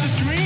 wildest dreams.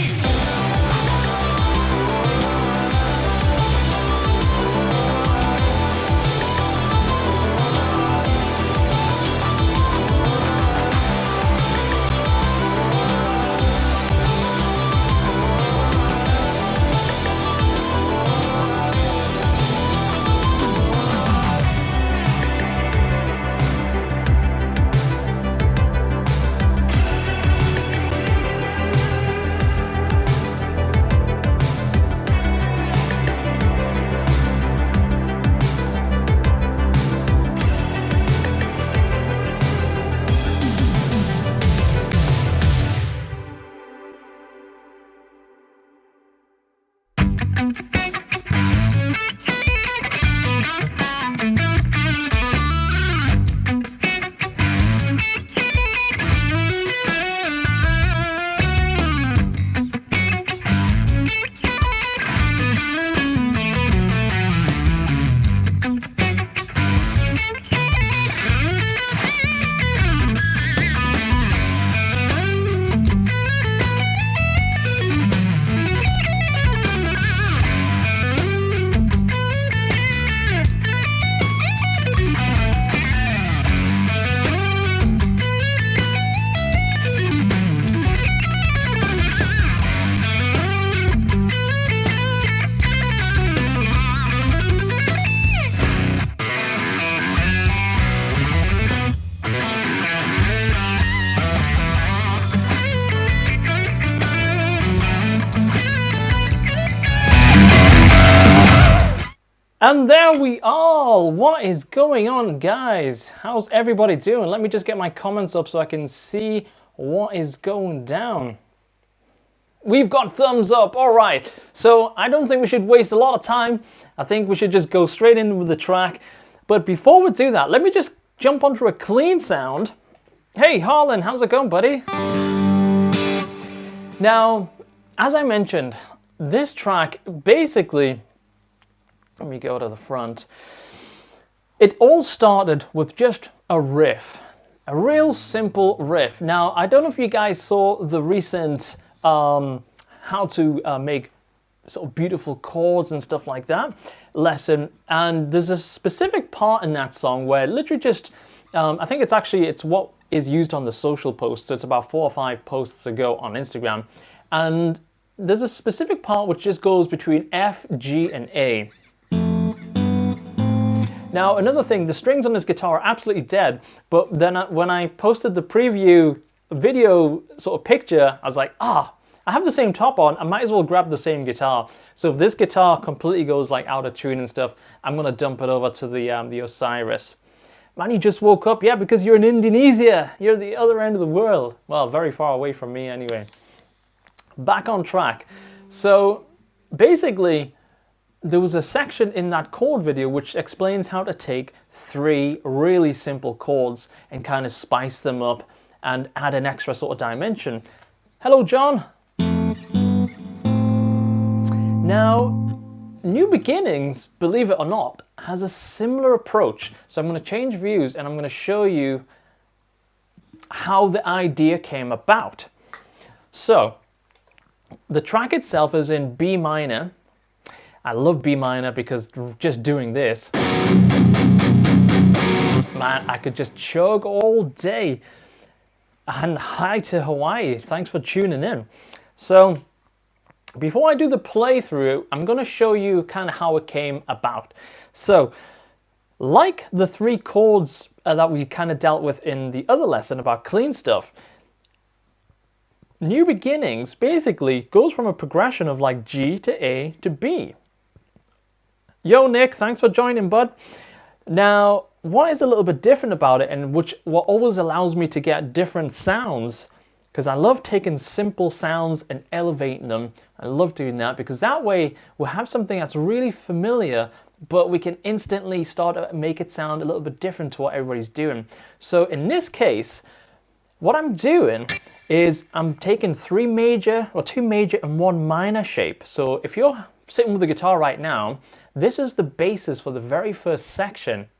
And there we are! What is going on, guys? How's everybody doing? Let me just get my comments up so I can see what is going down. We've got thumbs up, alright. So I don't think we should waste a lot of time. I think we should just go straight in with the track. But before we do that, let me just jump onto a clean sound. Hey Harlan, how's it going, buddy? Now, as I mentioned, this track basically, let me go to the front. It all started with just a riff, a real simple riff. Now, I don't know if you guys saw the recent how to make sort of beautiful chords and stuff like that lesson, and there's a specific part in that song where it literally just, I think it's what is used on the social post, so it's about 4 or 5 posts ago on Instagram, and there's a specific part which just goes between F, G, and A. Now, another thing, the strings on this guitar are absolutely dead, but then when I posted the preview video sort of picture, I was like, I have the same top on, I might as well grab the same guitar. So if this guitar completely goes like out of tune and stuff, I'm gonna dump it over to the Osiris. Man, you just woke up? Yeah, because you're in Indonesia. You're at the other end of the world. Well, very far away from me anyway. Back on track. So basically, there was a section in that chord video which explains how to take 3 really simple chords and kind of spice them up and add an extra sort of dimension. Hello, John. Now, New Beginnings, believe it or not, has a similar approach. So I'm going to change views and I'm going to show you how the idea came about. So, the track itself is in B minor. I love B minor because just doing this, man, I could just chug all day. And hi to Hawaii, thanks for tuning in. So before I do the playthrough, I'm going to show you kind of how it came about. So like the 3 chords that we kind of dealt with in the other lesson about clean stuff, New Beginnings basically goes from a progression of like G to A to B. Yo, Nick, thanks for joining, bud. Now, what is a little bit different about it, and what always allows me to get different sounds, because I love taking simple sounds and elevating them. I love doing that because that way we'll have something that's really familiar, but we can instantly start to make it sound a little bit different to what everybody's doing. So in this case, what I'm doing is I'm taking 2 major and 1 minor shape. So if you're sitting with the guitar right now, this is the basis for the very first section.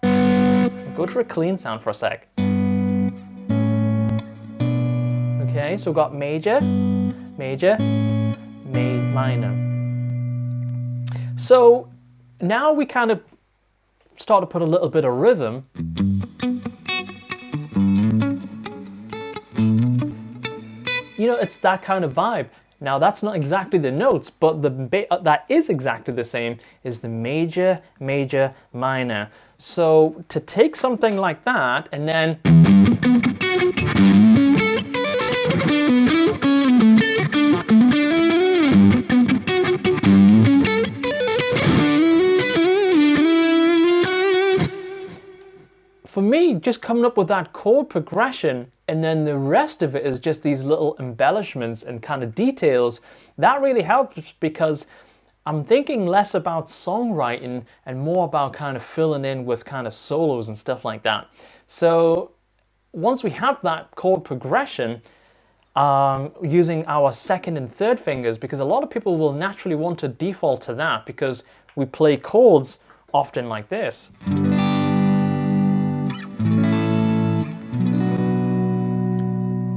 Go to a clean sound for a sec. Okay, so we've got major, major, minor. So now we kind of start to put a little bit of rhythm. You know, it's that kind of vibe. Now that's not exactly the notes, but that is exactly the same is the major, major, minor. So to take something like that and then for me, just coming up with that chord progression and then the rest of it is just these little embellishments and kind of details, that really helps because I'm thinking less about songwriting and more about kind of filling in with kind of solos and stuff like that. So once we have that chord progression, using our second and third fingers, because a lot of people will naturally want to default to that because we play chords often like this.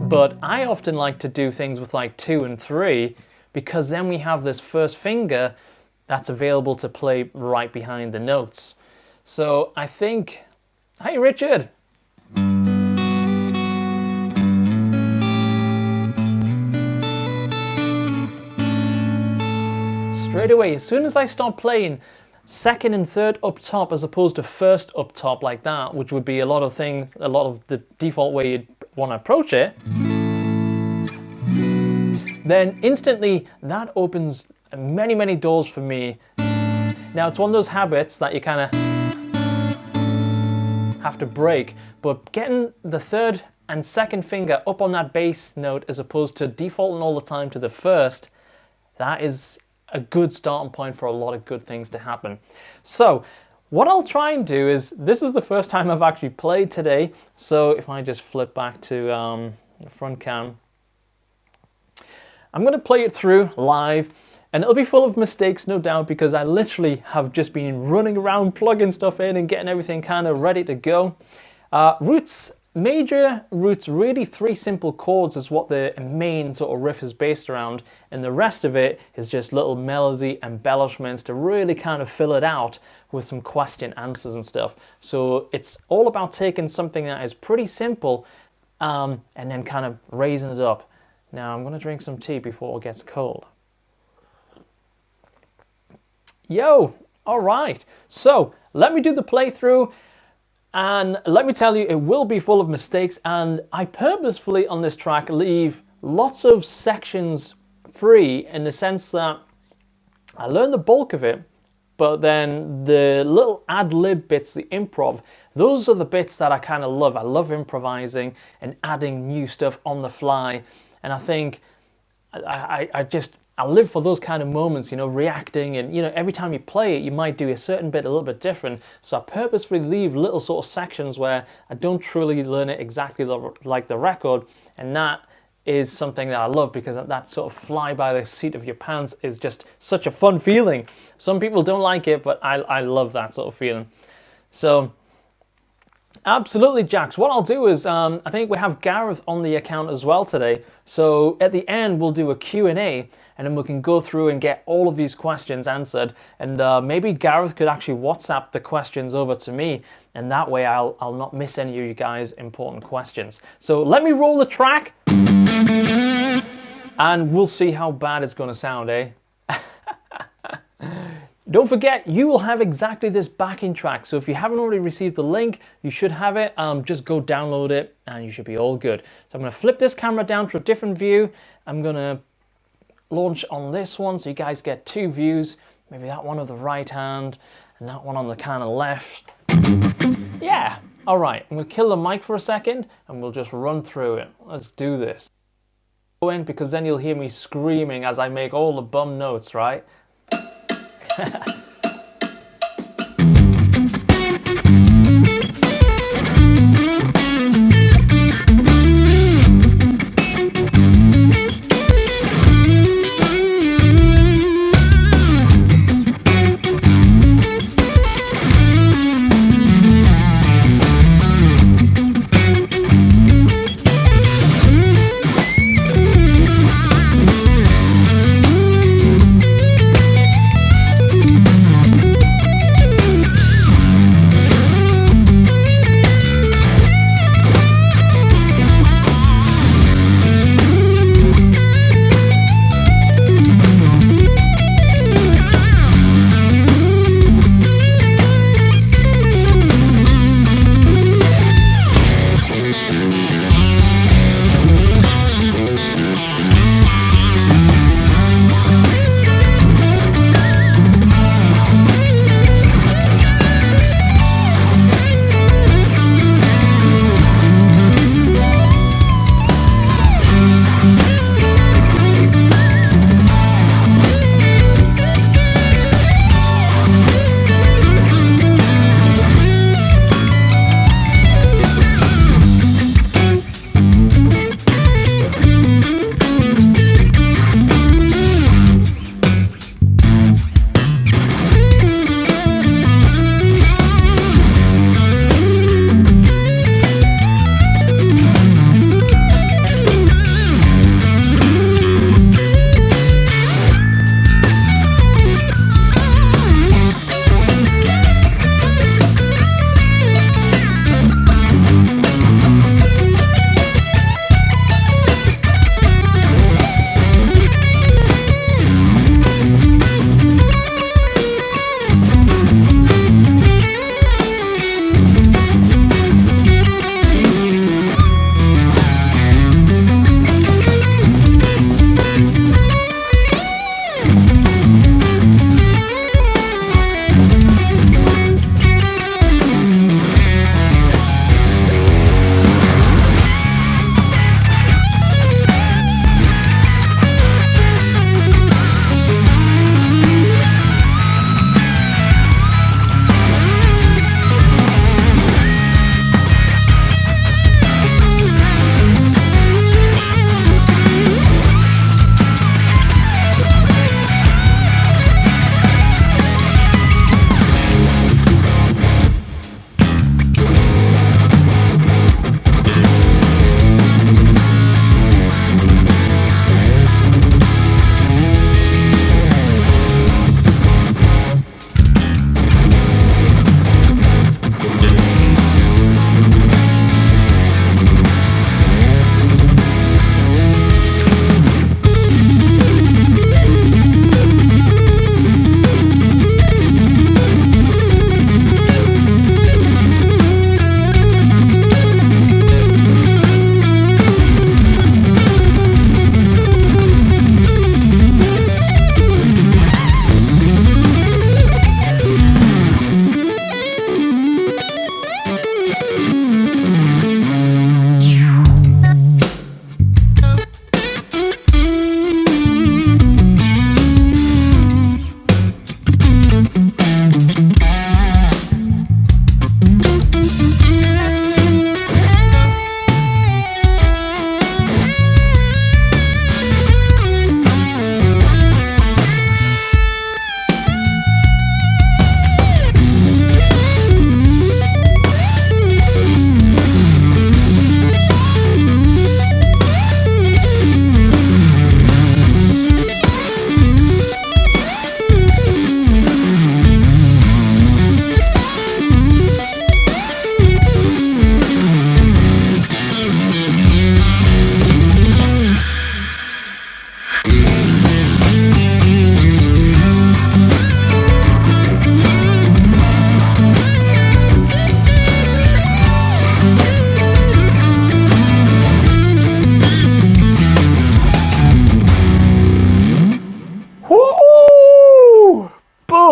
But I often like to do things with like 2 and 3 because then we have this first finger that's available to play right behind the notes. So I think, hey Richard. Straight away, as soon as I start playing second and third up top as opposed to first up top like that, which would be a lot of the default way you'd want to approach it, then instantly that opens many, many doors for me. Now it's one of those habits that you kind of have to break, but getting the third and second finger up on that bass note as opposed to defaulting all the time to the first, that is a good starting point for a lot of good things to happen. So what I'll try and do is, this is the first time I've actually played today, so if I just flip back to the front cam, I'm going to play it through live, and it'll be full of mistakes, no doubt, because I literally have just been running around plugging stuff in and getting everything kind of ready to go. Roots, major, roots, really 3 simple chords is what the main sort of riff is based around, and the rest of it is just little melody embellishments to really kind of fill it out with some question answers and stuff. So it's all about taking something that is pretty simple and then kind of raising it up. Now I'm going to drink some tea before it gets cold. Yo, all right. So let me do the playthrough, and let me tell you, it will be full of mistakes, and I purposefully on this track leave lots of sections free in the sense that I learned the bulk of it, but then the little ad-lib bits, the improv, those are the bits that I kind of love. I love improvising and adding new stuff on the fly. And I think I live for those kind of moments, you know, reacting, and, you know, every time you play it, you might do a certain bit a little bit different. So I purposefully leave little sort of sections where I don't truly learn it exactly like the record. And that is something that I love, because that sort of fly by the seat of your pants is just such a fun feeling. Some people don't like it, but I love that sort of feeling. So absolutely, Jax. What I'll do is, I think we have Gareth on the account as well today. So at the end, we'll do a Q&A, and then we can go through and get all of these questions answered. And maybe Gareth could actually WhatsApp the questions over to me, and that way I'll not miss any of you guys' important questions. So let me roll the track, and we'll see how bad it's going to sound, eh? Don't forget, you will have exactly this backing track. So if you haven't already received the link, you should have it. Just go download it and you should be all good. So I'm going to flip this camera down to a different view. I'm going to launch on this one so you guys get 2 views. Maybe that one of the right hand and that one on the kind of left. Yeah, all right. I'm going to kill the mic for a second and we'll just run through it. Let's do this. Because then you'll hear me screaming as I make all the bum notes, right?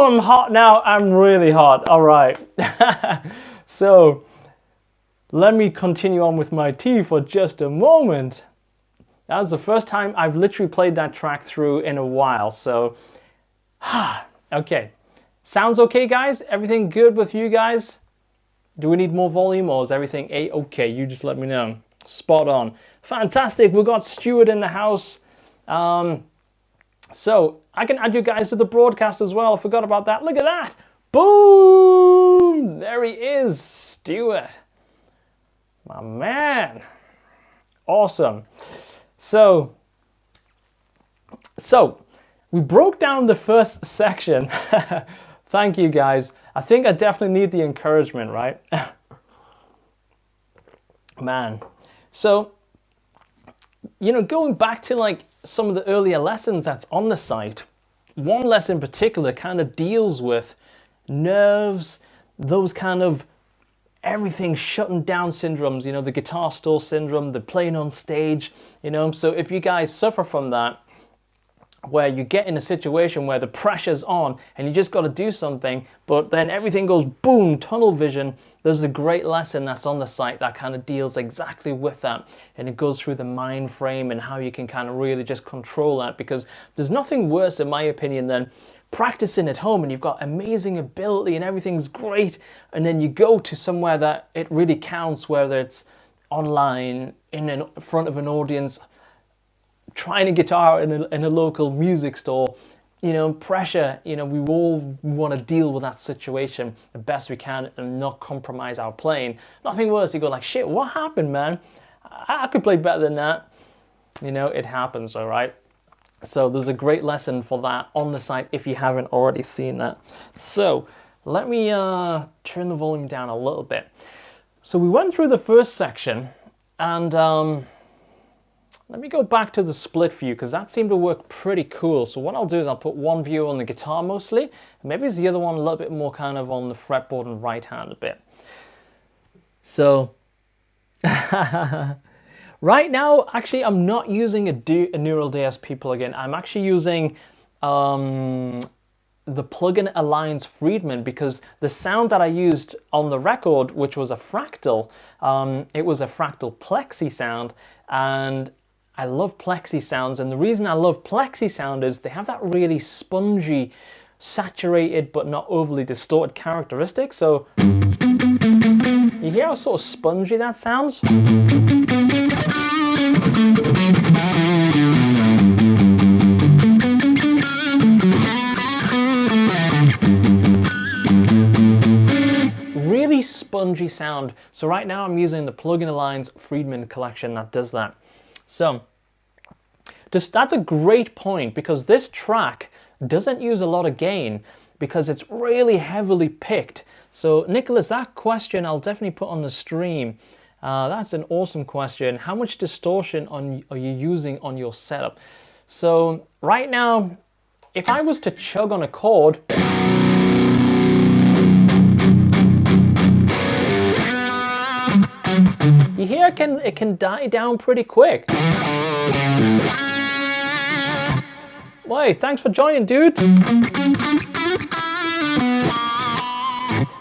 I'm hot now. I'm really hot. All right. So let me continue on with my tea for just a moment. That was the first time I've literally played that track through in a while. So, okay. Sounds okay, guys? Everything good with you guys? Do we need more volume or is everything A-okay? You just let me know. Spot on. Fantastic. We've got Stuart in the house. So I can add you guys to the broadcast as well. I forgot about that. Look at that. Boom. There he is. Stuart. My man. Awesome. So we broke down the first section. Thank you, guys. I think I definitely need the encouragement, right? Man. So, you know, going back to like some of the earlier lessons that's on the site, one lesson in particular kind of deals with nerves, those kind of everything shutting down syndromes, you know, the guitar store syndrome, the playing on stage, you know. So if you guys suffer from that, where you get in a situation where the pressure's on and you just got to do something, but then everything goes boom, tunnel vision, there's a great lesson that's on the site that kind of deals exactly with that. And it goes through the mind frame and how you can kind of really just control that, because there's nothing worse, in my opinion, than practicing at home and you've got amazing ability and everything's great, and then you go to somewhere that it really counts, whether it's online, in front of an audience, trying a guitar in a local music store, you know, pressure, you know, we all want to deal with that situation the best we can and not compromise our playing. Nothing worse, you go like, shit, what happened, man? I could play better than that. You know, it happens, all right? So there's a great lesson for that on the site if you haven't already seen that. So let me turn the volume down a little bit. So we went through the first section and let me go back to the split view because that seemed to work pretty cool. So what I'll do is I'll put one view on the guitar mostly, and maybe it's the other one a little bit more kind of on the fretboard and right hand a bit. So right now, actually, I'm not using a Neural DSP plugin. I'm actually using the plugin Alliance Friedman, because the sound that I used on the record, which was a fractal, it was a fractal plexi sound, and I love plexi sounds, and the reason I love plexi sound is they have that really spongy, saturated but not overly distorted characteristic. So you hear how sort of spongy that sounds? Really spongy sound. So right now I'm using the Plugin Alliance Friedman collection that does that. So that's a great point, because this track doesn't use a lot of gain because it's really heavily picked. So Nicholas, that question I'll definitely put on the stream. That's an awesome question. How much distortion are you using on your setup? So right now, if I was to chug on a chord, you hear it can die down pretty quick. Wait, thanks for joining, dude.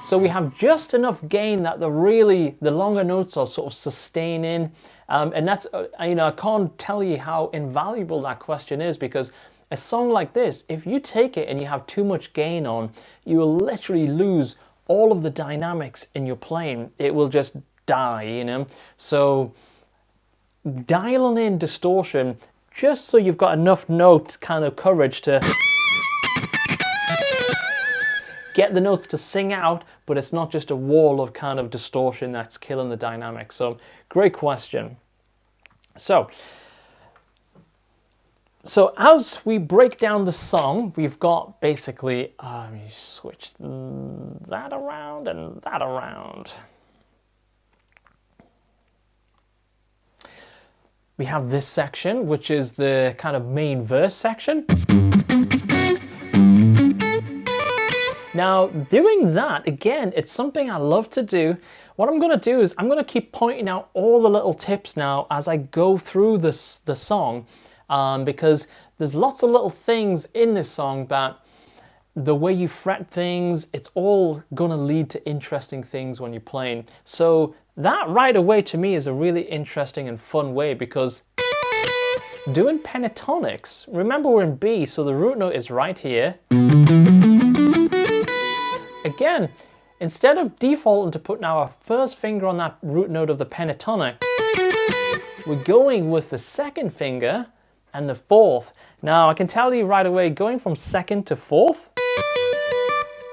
So we have just enough gain that the longer notes are sort of sustaining. And that's, you know, I can't tell you how invaluable that question is, because a song like this, if you take it and you have too much gain on, you will literally lose all of the dynamics in your playing. It will just die, you know. So dialing in distortion just so you've got enough note kind of coverage to get the notes to sing out, but it's not just a wall of kind of distortion that's killing the dynamics. So great question. So as we break down the song, we've got basically, let me switch that around and that around. We have this section, which is the kind of main verse section. Now, doing that, again, it's something I love to do. What I'm going to do is I'm going to keep pointing out all the little tips now as I go through the song, because there's lots of little things in this song that the way you fret things, it's all going to lead to interesting things when you're playing. So that right away to me is a really interesting and fun way, because doing pentatonics, remember we're in B, so the root note is right here. Again, instead of defaulting to putting our first finger on that root note of the pentatonic, we're going with the second finger and the fourth. Now I can tell you right away, going from second to fourth,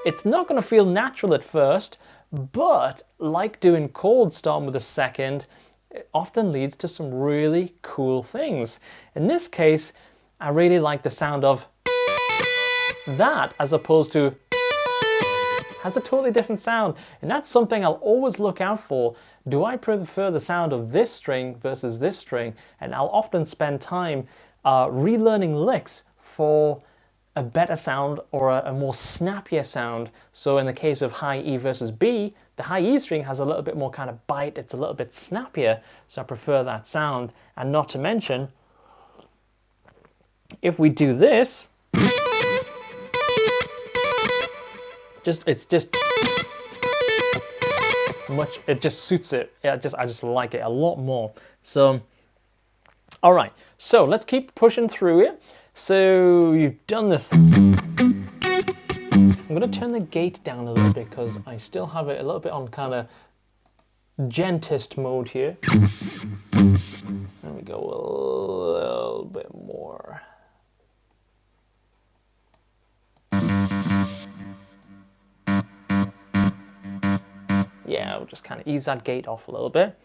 it's not going to feel natural at first, but like doing chords starting with a second, it often leads to some really cool things. In this case, I really like the sound of that, as opposed to has a totally different sound, and that's something I'll always look out for. Do I prefer the sound of this string versus this string? And I'll often spend time relearning licks for a better sound or a more snappier sound. So in the case of high E versus B, the high E string has a little bit more kind of bite, it's a little bit snappier, so I prefer that sound. And not to mention, if we do this, it just suits it. I just like it a lot more. So, all right, so let's keep pushing through it. So you've done this. I'm going to turn the gate down a little bit because I still have it a little bit on kind of gentist mode here. There we go, a little bit more. Yeah, we'll just kind of ease that gate off a little bit.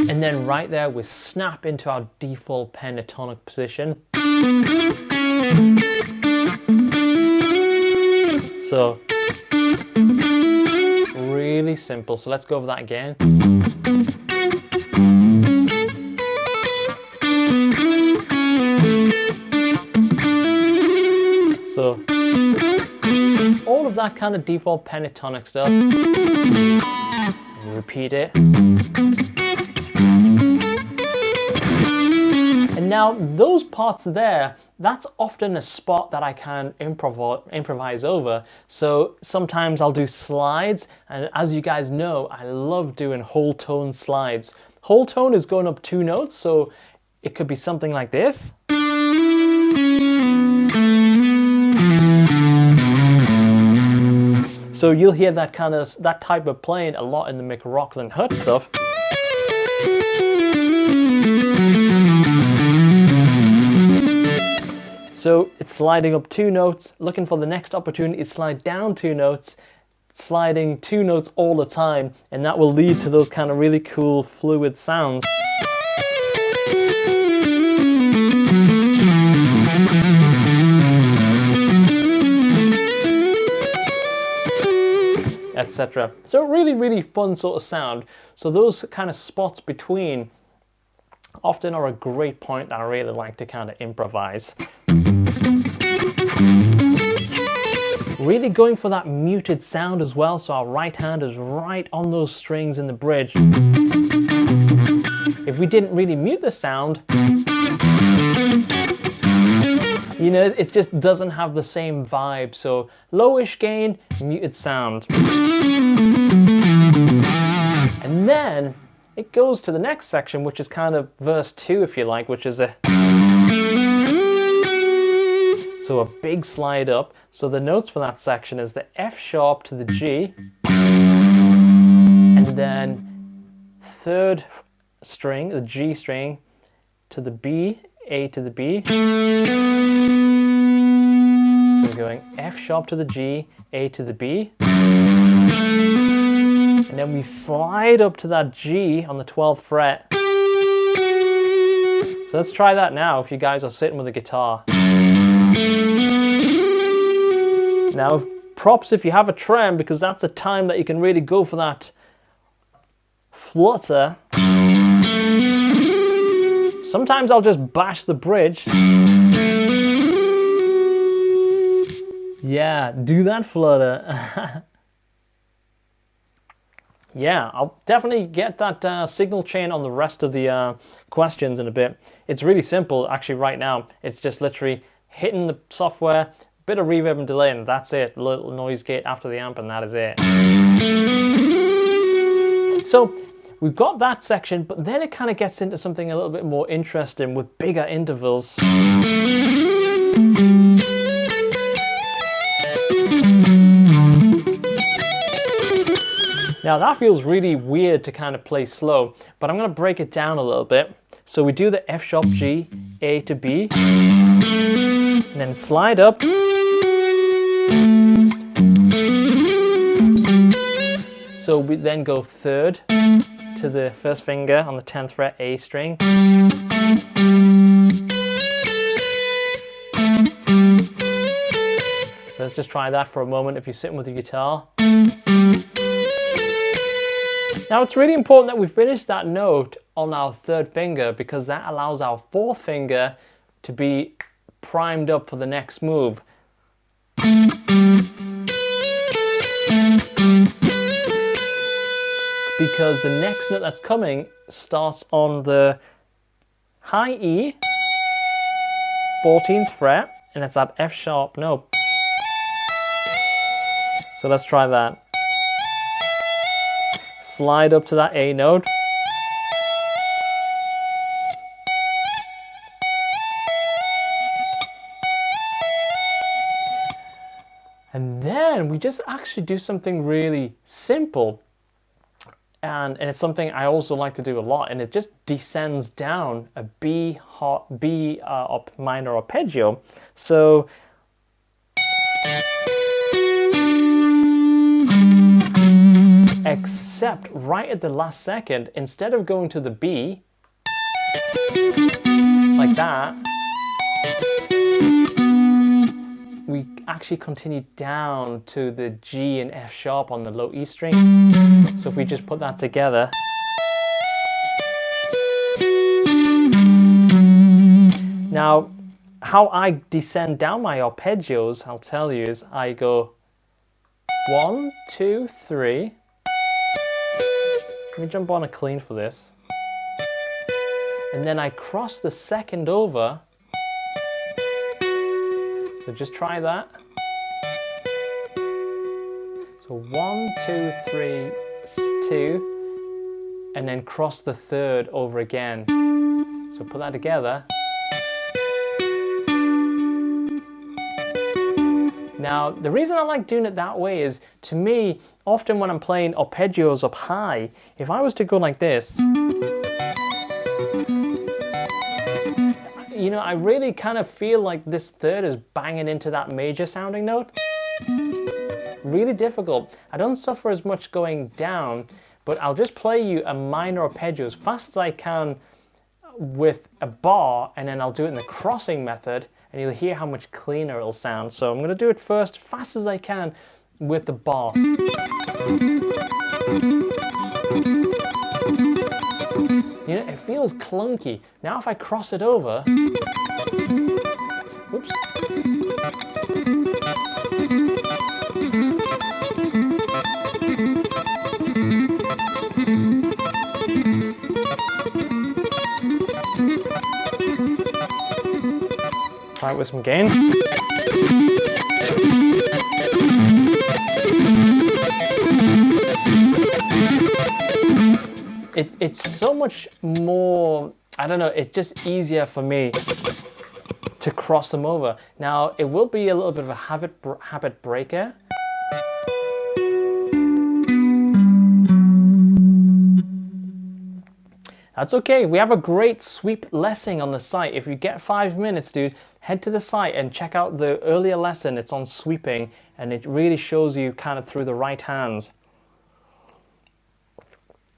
And then right there, we snap into our default pentatonic position. So, really simple. So let's go over that again. So, all of that kind of default pentatonic stuff. Repeat it. And now those parts there, that's often a spot that I can improvise over. So sometimes I'll do slides, and as you guys know, I love doing whole tone slides. Whole tone is going up 2 notes, so it could be something like this. So you'll hear that type of playing a lot in the McRocklin Hut stuff. So it's sliding up 2 notes, looking for the next opportunity to slide down 2 notes, sliding 2 notes all the time, and that will lead to those kind of really cool fluid sounds. Etc. So really, really fun sort of sound. So those kind of spots between often are a great point that I really like to kind of improvise. Really going for that muted sound as well, so our right hand is right on those strings in the bridge. If we didn't really mute the sound, you know, it just doesn't have the same vibe. So lowish gain, muted sound. And then it goes to the next section, which is kind of verse 2, if you like, which is a big slide up. So the notes for that section is the F sharp to the G, and then 3rd string, the G string, to the B, A to the B. So we're going F sharp to the G, A to the B. And then we slide up to that G on the 12th fret. So let's try that now if you guys are sitting with a guitar. Now, props if you have a trem, because that's a time that you can really go for that flutter. Sometimes I'll just bash the bridge. Yeah, do that flutter. Yeah, I'll definitely get that signal chain on the rest of the questions in a bit. It's really simple, actually, right now. It's just literally hitting the software, bit of reverb and delay, and that's it. A little noise gate after the amp, and that is it. So we've got that section, but then it kind of gets into something a little bit more interesting with bigger intervals. Now that feels really weird to kind of play slow, but I'm going to break it down a little bit. So we do the F sharp G, A to B, and then slide up. So we then go third to the first finger on the 10th fret A string. So let's just try that for a moment if you're sitting with your guitar. Now it's really important that we finish that note on our third finger because that allows our fourth finger to be primed up for the next move. Because the next note that's coming starts on the high E, 14th fret, and it's that F sharp note. So let's try that. Slide up to that A note. And then we just actually do something really simple. And it's something I also like to do a lot, and it just descends down a B minor arpeggio. So except right at the last second, instead of going to the B like that, we actually continue down to the G and F sharp on the low E string. So if we just put that together, now how I descend down my arpeggios, I'll tell you, is I go 1, 2, 3. Let me jump on a clean for this. And then I cross the second over. So just try that. So 1, 2, 3, 2, and then cross the third over again. So put that together. Now, the reason I like doing it that way is, to me, often when I'm playing arpeggios up high, if I was to go like this, you know, I really kind of feel like this third is banging into that major sounding note. Really difficult. I don't suffer as much going down, but I'll just play you a minor arpeggio as fast as I can with a bar, and then I'll do it in the crossing method, and you'll hear how much cleaner it'll sound. So I'm going to do it first, fast as I can, with the bar. You know, it feels clunky. Now if I cross it over, whoops. Try it with some gain. It's so much more, I don't know, it's just easier for me to cross them over. Now, it will be a little bit of a habit breaker. That's okay. We have a great sweep lesson on the site. If you get 5 minutes, dude, head to the site and check out the earlier lesson. It's on sweeping, and it really shows you kind of through the right hands.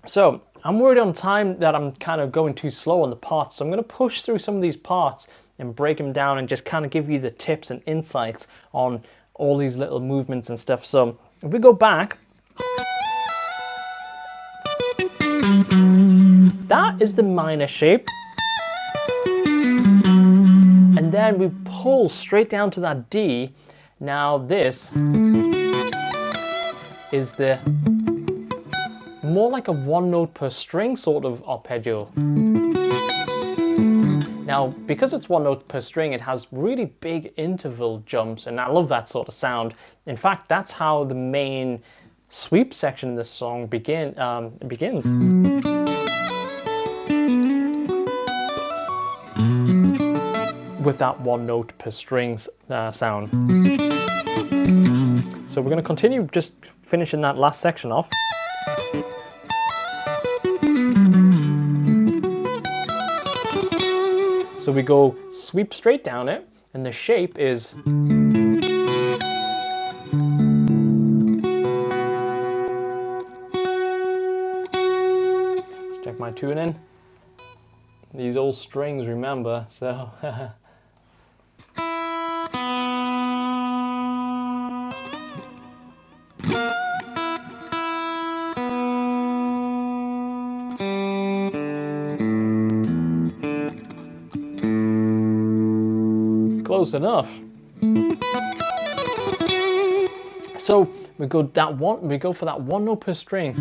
So I'm worried on time that I'm kind of going too slow on the parts. So I'm going to push through some of these parts and break them down and just kind of give you the tips and insights on all these little movements and stuff. So if we go back, that is the minor shape. And then we pull straight down to that D. Now this is the more like a one note per string sort of arpeggio. Now, because it's one note per string, it has really big interval jumps, and I love that sort of sound. In fact, that's how the main sweep section in this song begins. With that one note per string sound. So we're going to continue just finishing that last section off. So we go sweep straight down it, and the shape is check my tuning. These old strings, remember, so close enough. So we go for that one note per string,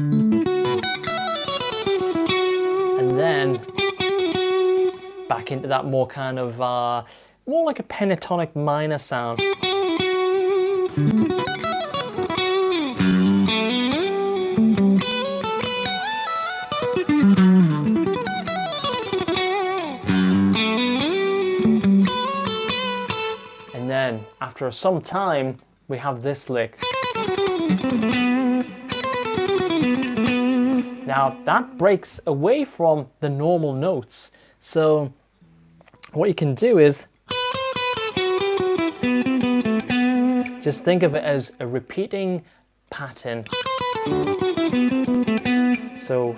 and then back into that more kind of more like a pentatonic minor sound. And then after some time we have this lick. Now that breaks away from the normal notes. So what you can do is just think of it as a repeating pattern. So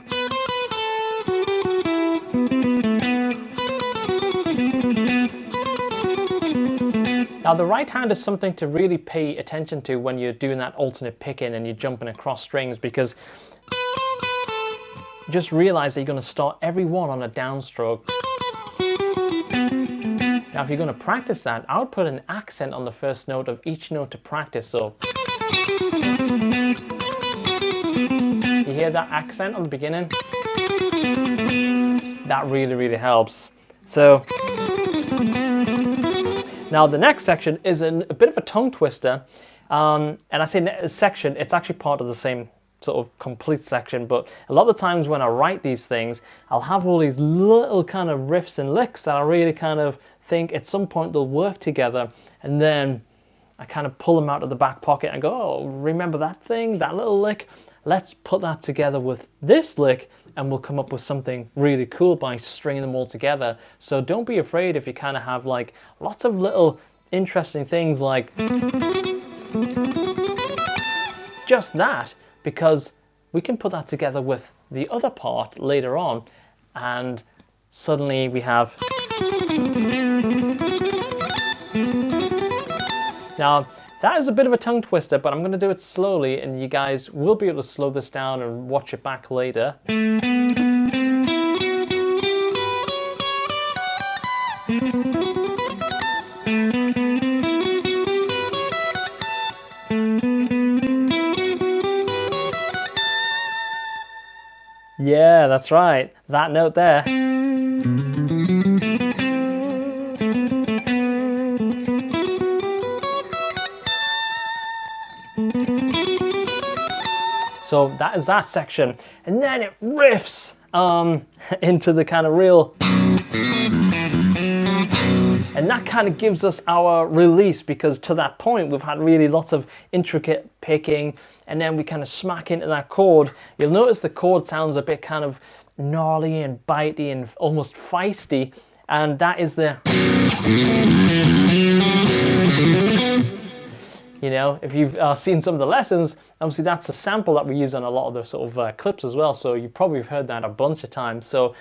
now the right hand is something to really pay attention to when you're doing that alternate picking and you're jumping across strings, because just realize that you're going to start every one on a downstroke. Now if you're going to practice that, I would put an accent on the first note of each note to practice. So you hear that accent on the beginning? That really helps. So now the next section is a bit of a tongue twister, and I say section, it's actually part of the same sort of complete section, but a lot of the times when I write these things, I'll have all these little kind of riffs and licks that I really kind of think at some point they'll work together, and then I kind of pull them out of the back pocket and go, oh, remember that thing, that little lick? Let's put that together with this lick and we'll come up with something really cool by stringing them all together. So don't be afraid if you kind of have like lots of little interesting things like just that, because we can put that together with the other part later on, and suddenly we have. Now that is a bit of a tongue twister, but I'm going to do it slowly and you guys will be able to slow this down and watch it back later. Yeah, that's right, that note there. So that is that section, and then it riffs into the kind of real, and that kind of gives us our release, because to that point we've had really lots of intricate picking, and then we kind of smack into that chord. You'll notice the chord sounds a bit kind of gnarly and bitey and almost feisty, and that is the, you know, if you've seen some of the lessons, obviously that's a sample that we use on a lot of the sort of clips as well, so you probably have heard that a bunch of times. So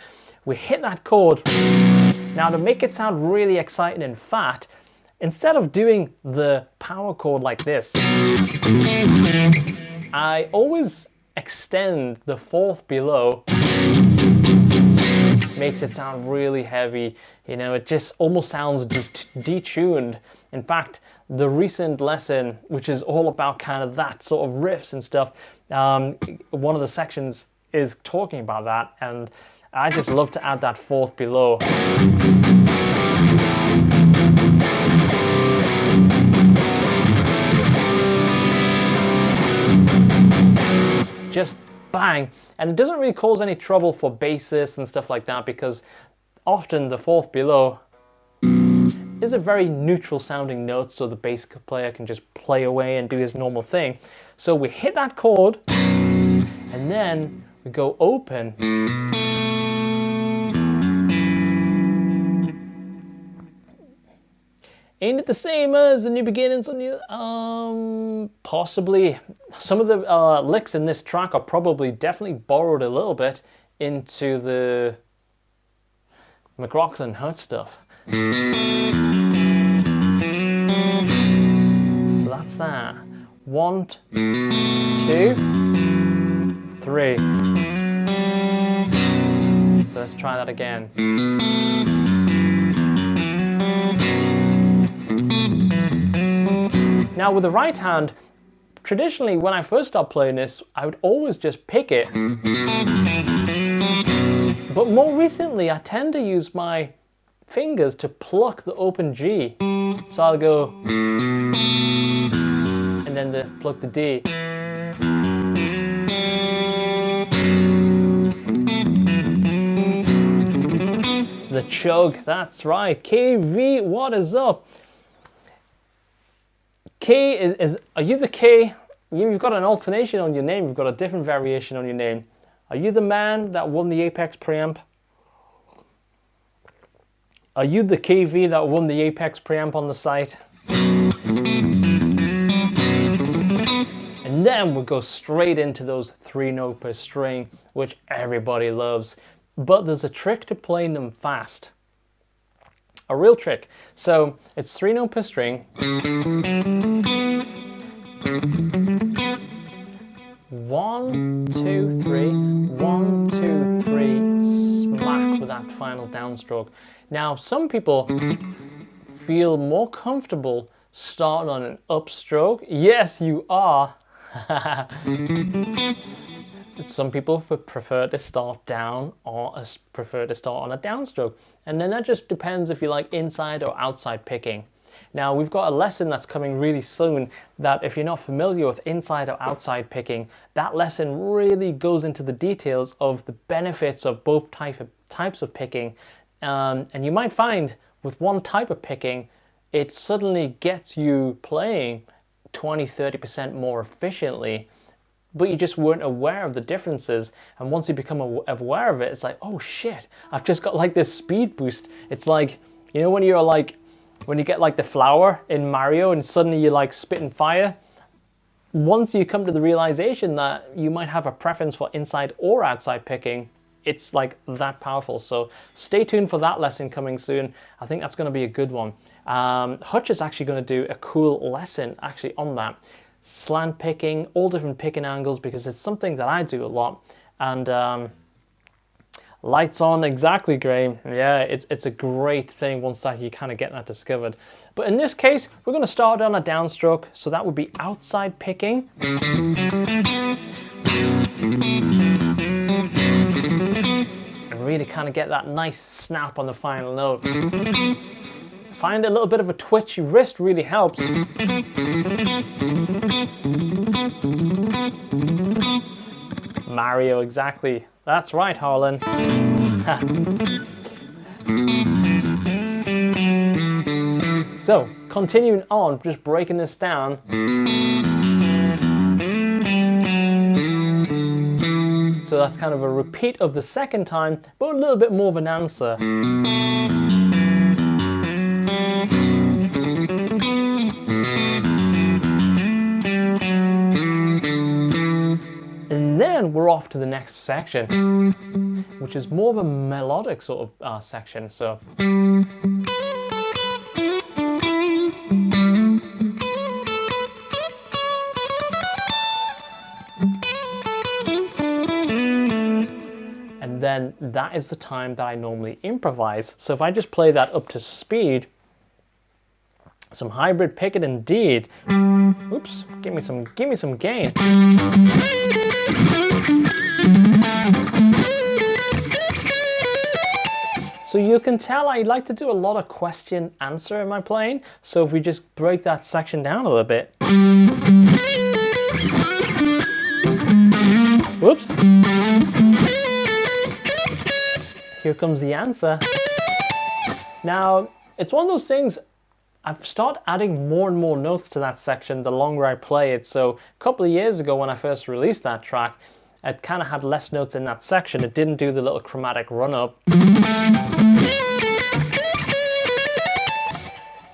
we hit that chord. Now to make it sound really exciting and fat, instead of doing the power chord like this, I always extend the fourth below. Makes it sound really heavy, you know, it just almost sounds detuned. In fact, the recent lesson, which is all about kind of that sort of riffs and stuff, one of the sections is talking about that, and I just love to add that fourth below. Just bang, and it doesn't really cause any trouble for bassists and stuff like that, because often the fourth below is a very neutral sounding note, so the bass player can just play away and do his normal thing. So we hit that chord, and then we go open. Ain't it the same as the New Beginnings on you? Possibly. Some of the licks in this track are probably definitely borrowed a little bit into the McRocklin Hut stuff. So that's that. 1, 2, 3. So let's try that again. Now with the right hand, traditionally when I first started playing this, I would always just pick it. But more recently, I tend to use my fingers to pluck the open G. So I'll go, and then pluck the D. The chug, that's right. KV, what is up? K is, are you the K? You've got an alternation on your name, you've got a different variation on your name. Are you the man that won the Apex preamp? Are you the KV that won the Apex preamp on the site? And then we'll go straight into those 3 notes per string, which everybody loves. But there's a trick to playing them fast. A real trick. So it's 3 notes per string. 1, 2, 3, 1, 2, 3, smack with that final downstroke. Now, some people feel more comfortable starting on an upstroke. Yes, you are. Some people prefer to start down or prefer to start on a downstroke. And then that just depends if you like inside or outside picking. Now, we've got a lesson that's coming really soon that if you're not familiar with inside or outside picking, that lesson really goes into the details of the benefits of both types of picking. And you might find with one type of picking, it suddenly gets you playing 20-30% more efficiently, but you just weren't aware of the differences. And once you become aware of it, it's like, oh shit, I've just got like this speed boost. It's like, you know, when you get like the flower in Mario and suddenly you're like spitting fire. Once you come to the realization that you might have a preference for inside or outside picking, it's like that powerful. So stay tuned for that lesson coming soon. I think that's going to be a good one. Hutch is actually going to do a cool lesson actually on that. Slant picking, all different picking angles, because it's something that I do a lot. And lights on, exactly, Graham. Yeah, it's a great thing once that you kind of get that discovered. But in this case, we're going to start on a downstroke, so that would be outside picking. And really kind of get that nice snap on the final note. Find a little bit of a twitchy wrist really helps. Mario, exactly. That's right, Harlan. So, continuing on, just breaking this down. So that's kind of a repeat of the second time, but a little bit more of an answer. And then we're off to the next section, which is more of a melodic sort of section. So. And then that is the time that I normally improvise. So if I just play that up to speed, some hybrid picket indeed. Oops, give me some gain. So you can tell I like to do a lot of question answer in my playing. So if we just break that section down a little bit. Whoops. Here comes the answer. Now, it's one of those things, I've started adding more and more notes to that section the longer I play it. So a couple of years ago when I first released that track, it kind of had less notes in that section. It didn't do the little chromatic run up.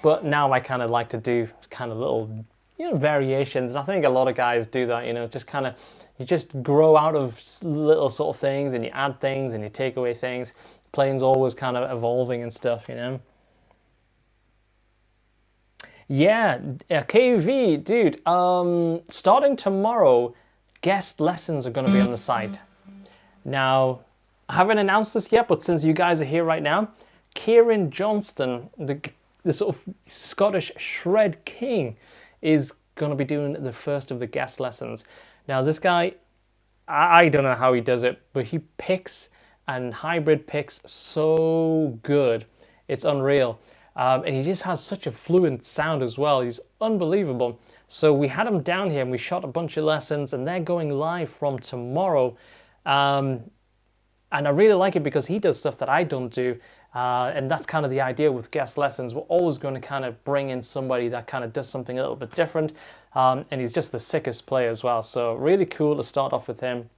But now I kind of like to do kind of little, variations. And I think a lot of guys do that, just kind of, you just grow out of little sort of things and you add things and you take away things. Playing's always kind of evolving and stuff, Yeah, KV, dude, starting tomorrow, guest lessons are going to be on the site. Now, I haven't announced this yet, but since you guys are here right now, Kieran Johnston, the sort of Scottish shred king, is going to be doing the first of the guest lessons. Now, this guy, I don't know how he does it, but he picks and hybrid picks so good. It's unreal. And he just has such a fluent sound as well. He's unbelievable. So we had him down here and we shot a bunch of lessons and they're going live from tomorrow. And I really like it because he does stuff that I don't do. And that's kind of the idea with guest lessons. We're always going to kind of bring in somebody that kind of does something a little bit different. And he's just the sickest player as well. So really cool to start off with him.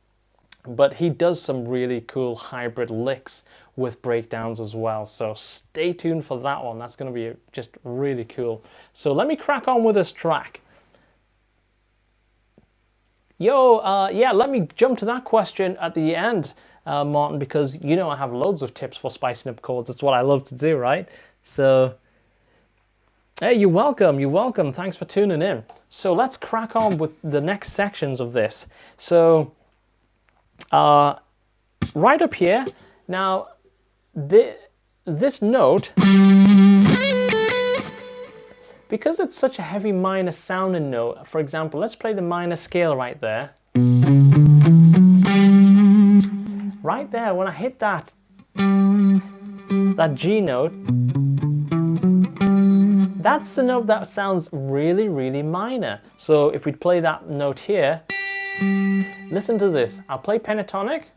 But he does some really cool hybrid licks with breakdowns as well. So stay tuned for that one. That's going to be just really cool. So let me crack on with this track. Yeah, let me jump to that question at the end, Martin, because I have loads of tips for spicing up chords. It's what I love to do, right? So, hey, you're welcome. Thanks for tuning in. So let's crack on with the next sections of this. So, right up here, now, this note, because it's such a heavy minor sounding note, for example, let's play the minor scale right there. Right there, when I hit that G note, that's the note that sounds really, really minor. So if we play that note here, listen to this. I'll play pentatonic.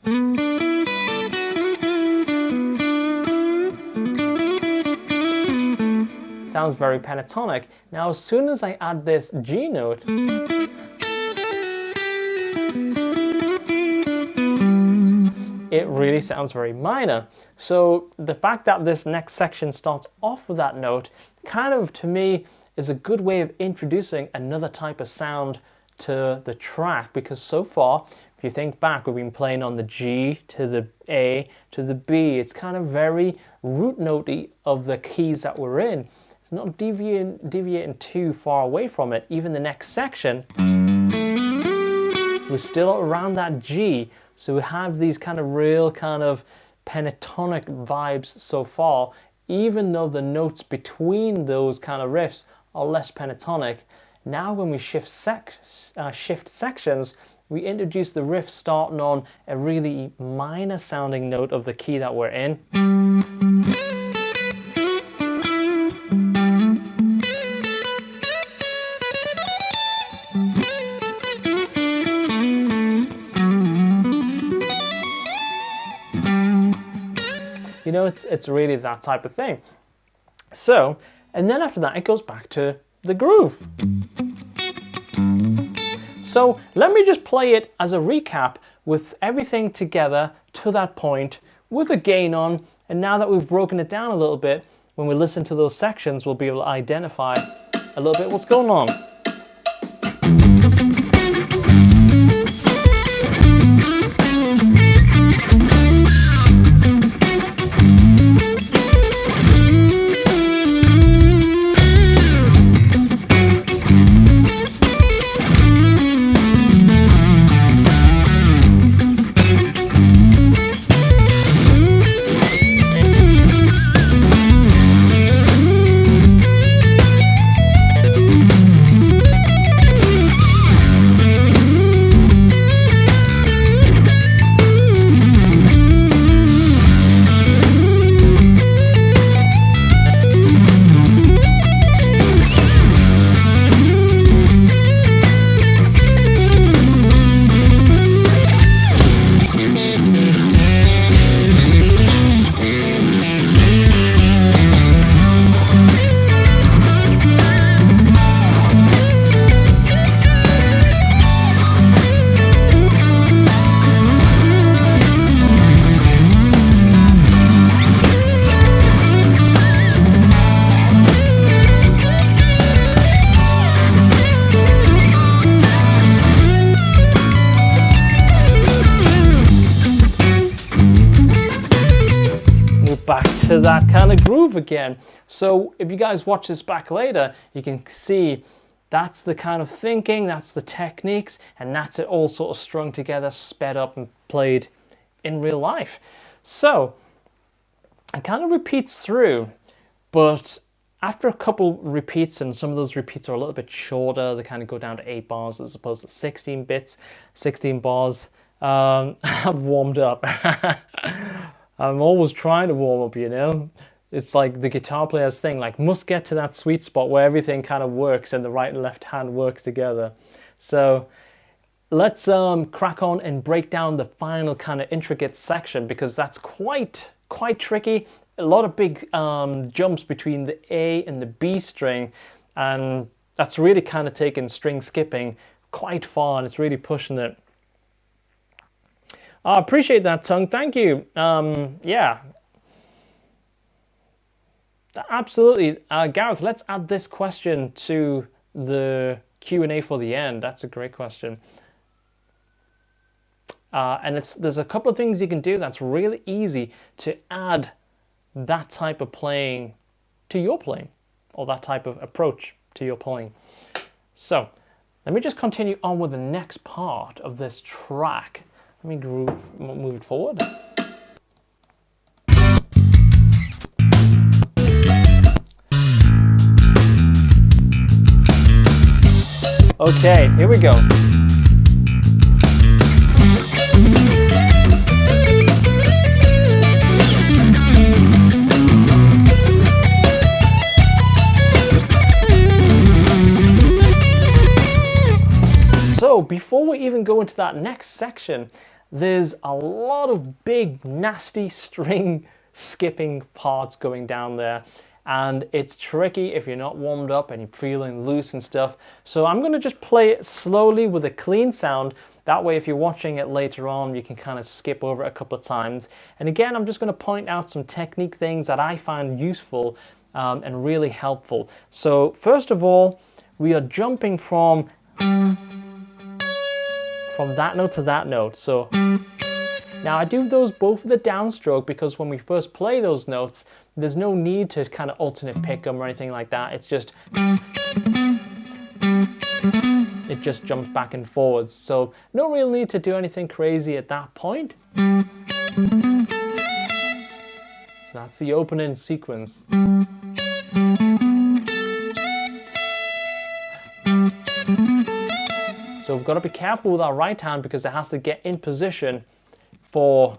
Sounds very pentatonic. Now, as soon as I add this G note, it really sounds very minor. So the fact that this next section starts off with that note kind of, to me, is a good way of introducing another type of sound to the track, because so far, if you think back, we've been playing on the G to the A to the B. It's kind of very root notey of the keys that we're in. It's not deviating too far away from it. Even the next section, we're still around that G. So we have these kind of real kind of pentatonic vibes so far, even though the notes between those kind of riffs are less pentatonic. Now when we shift sections, we introduce the riff starting on a really minor sounding note of the key that we're in. It's really that type of thing. So, and then after that, it goes back to the groove. So let me just play it as a recap with everything together to that point with a gain on. And now that we've broken it down a little bit, when we listen to those sections, we'll be able to identify a little bit what's going on. into that kind of groove again. So if you guys watch this back later, you can see that's the kind of thinking, that's the techniques, and that's it all sort of strung together, sped up and played in real life. So it kind of repeats through, but after a couple repeats, and some of those repeats are a little bit shorter, they kind of go down to 8 bars as opposed to 16 bars. I've warmed up. I'm always trying to warm up, you know. It's like the guitar player's thing, like must get to that sweet spot where everything kind of works and the right and left hand works together. So let's crack on and break down the final kind of intricate section, because that's quite tricky. A lot of big jumps between the A and the B string, and that's really kind of taking string skipping quite far, and it's really pushing it. I appreciate that, Tongue. Thank you. Yeah, absolutely. Gareth, let's add this question to the Q&A for the end. That's a great question. And there's a couple of things you can do that's really easy to add that type of playing to your playing, or that type of approach to your playing. So let me just continue on with the next part of this track. Let me move it forward. Okay, here we go. So before we even go into that next section, there's a lot of big, nasty string skipping parts going down there. And it's tricky if you're not warmed up and you're feeling loose and stuff. So I'm going to just play it slowly with a clean sound. That way, if you're watching it later on, you can kind of skip over it a couple of times. And again, I'm just going to point out some technique things that I find useful and really helpful. So first of all, we are jumping from that note to that note. So now I do those both with a downstroke, because when we first play those notes, there's no need to kind of alternate pick them or anything like that. It's just, it just jumps back and forwards. So no real need to do anything crazy at that point. So that's the opening sequence. So we've got to be careful with our right hand, because it has to get in position for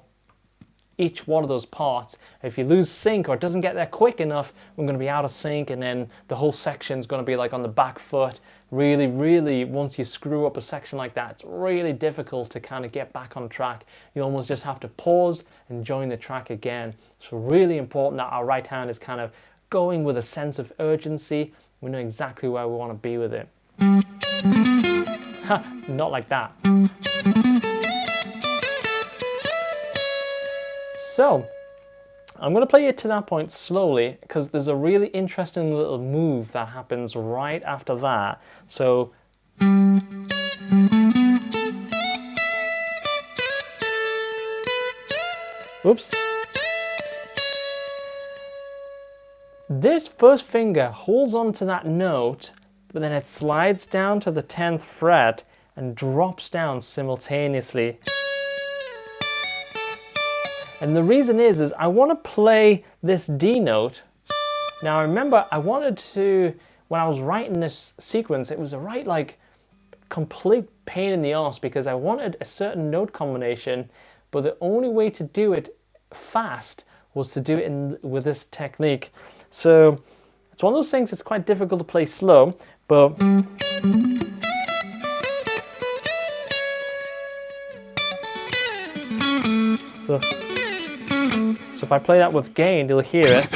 each one of those parts. If you lose sync or it doesn't get there quick enough, we're going to be out of sync, and then the whole section's going to be like on the back foot. Really, once you screw up a section like that, it's really difficult to kind of get back on track. You almost just have to pause and join the track again. So really important that our right hand is kind of going with a sense of urgency. We know exactly where we want to be with it. Not like that. So I'm going to play it to that point slowly, because there's a really interesting little move that happens right after that. So oops. This first finger holds on to that note, but then it slides down to the 10th fret and drops down simultaneously. And the reason is I want to play this D note. Now remember, I wanted to, when I was writing this sequence, it was a right like complete pain in the arse, because I wanted a certain note combination, but the only way to do it fast was to do it with this technique. So it's one of those things that's quite difficult to play slow, but so if I play that with gain, you'll hear it.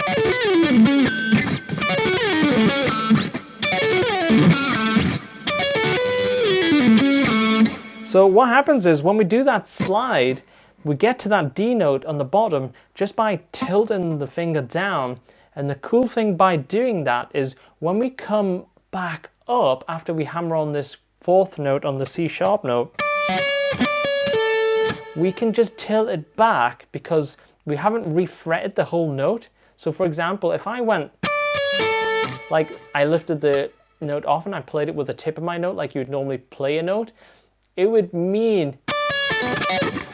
So what happens is when we do that slide, we get to that D note on the bottom just by tilting the finger down. And the cool thing by doing that is when we come back up after we hammer on this 4th note on the C sharp note, we can just tilt it back because we haven't refretted the whole note. So for example, if I went, like I lifted the note off and I played it with the tip of my note like you would normally play a note, it would mean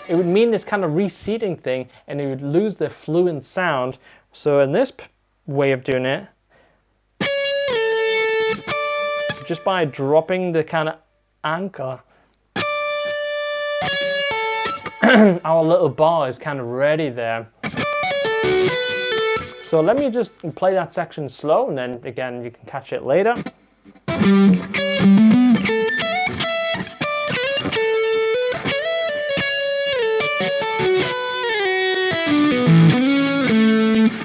this kind of reseating thing, and it would lose the fluent sound. So in this way of doing it, just by dropping the kind of anchor, our little bar is kind of ready there. So let me just play that section slow, and then again you can catch it later.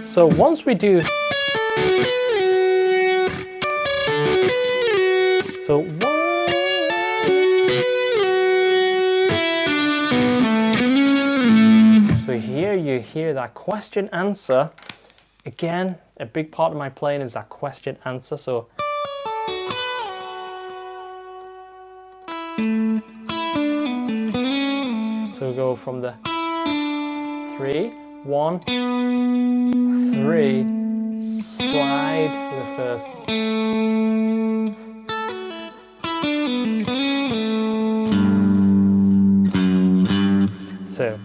So once we do, so here you hear that question answer. Again, a big part of my playing is that question answer. So we go from the 3, 1, 3, slide with the first. So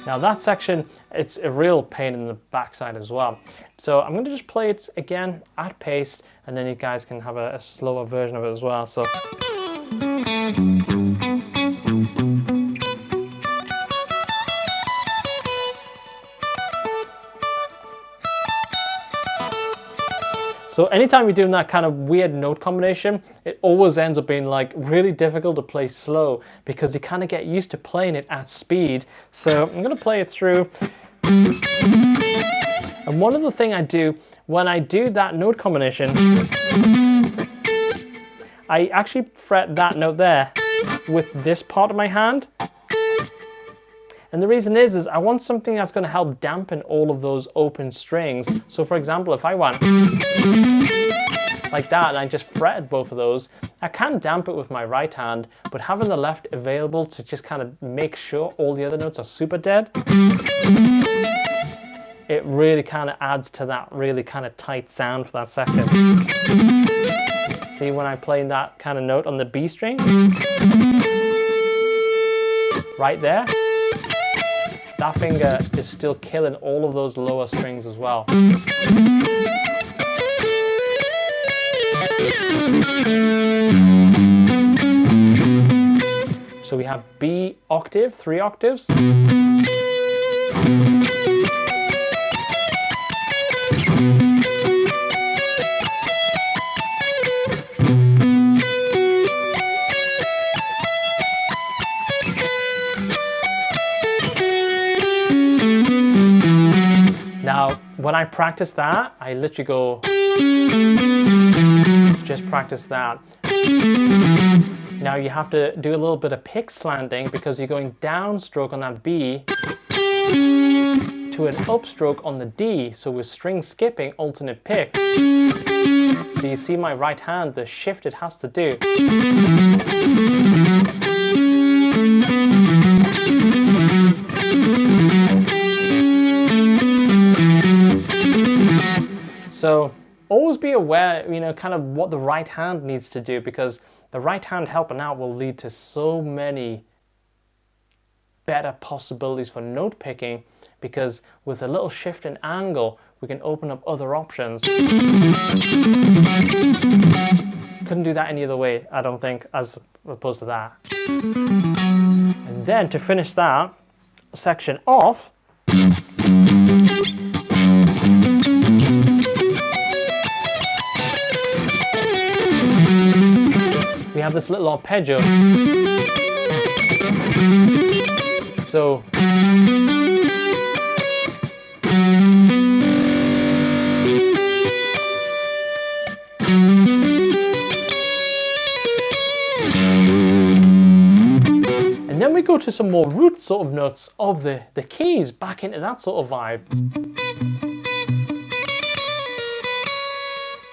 now that section, it's a real pain in the backside as well. So I'm going to just play it again at pace, and then you guys can have a slower version of it as well. So anytime you're doing that kind of weird note combination, it always ends up being like really difficult to play slow because you kind of get used to playing it at speed. So I'm going to play it through. And one other thing I do when I do that note combination, I actually fret that note there with this part of my hand. And the reason is I want something that's going to help dampen all of those open strings. So for example, if I went like that and I just fretted both of those, I can dampen it with my right hand, but having the left available to just kind of make sure all the other notes are super dead, it really kind of adds to that really kind of tight sound for that second. See when I'm playing that kind of note on the B string, right there, that finger is still killing all of those lower strings as well. So we have B octave, 3 octaves. Now, when I practice that, I literally go, just practice that. Now you have to do a little bit of pick slanting because you're going downstroke on that B to an upstroke on the D. So with string skipping, alternate pick. So you see my right hand, the shift it has to do. So always be aware, kind of what the right hand needs to do, because the right hand helping out will lead to so many better possibilities for note picking, because with a little shift in angle, we can open up other options. Couldn't do that any other way, I don't think, as opposed to that. And then to finish that section off, we have this little arpeggio. So and then we go to some more root sort of notes of the keys, back into that sort of vibe.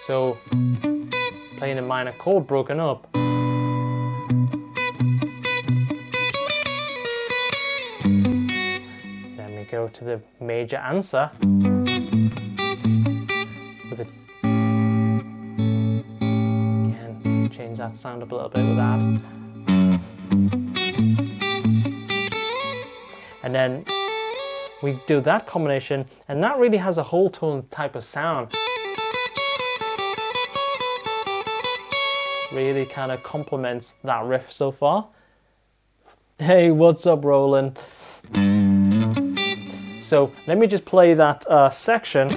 So playing a minor chord broken up. go to the major answer with a, again, change that sound up a little bit with that. And then we do that combination, and that really has a whole tone type of sound. Really kind of complements that riff so far. Hey, what's up, Roland? So let me just play that section.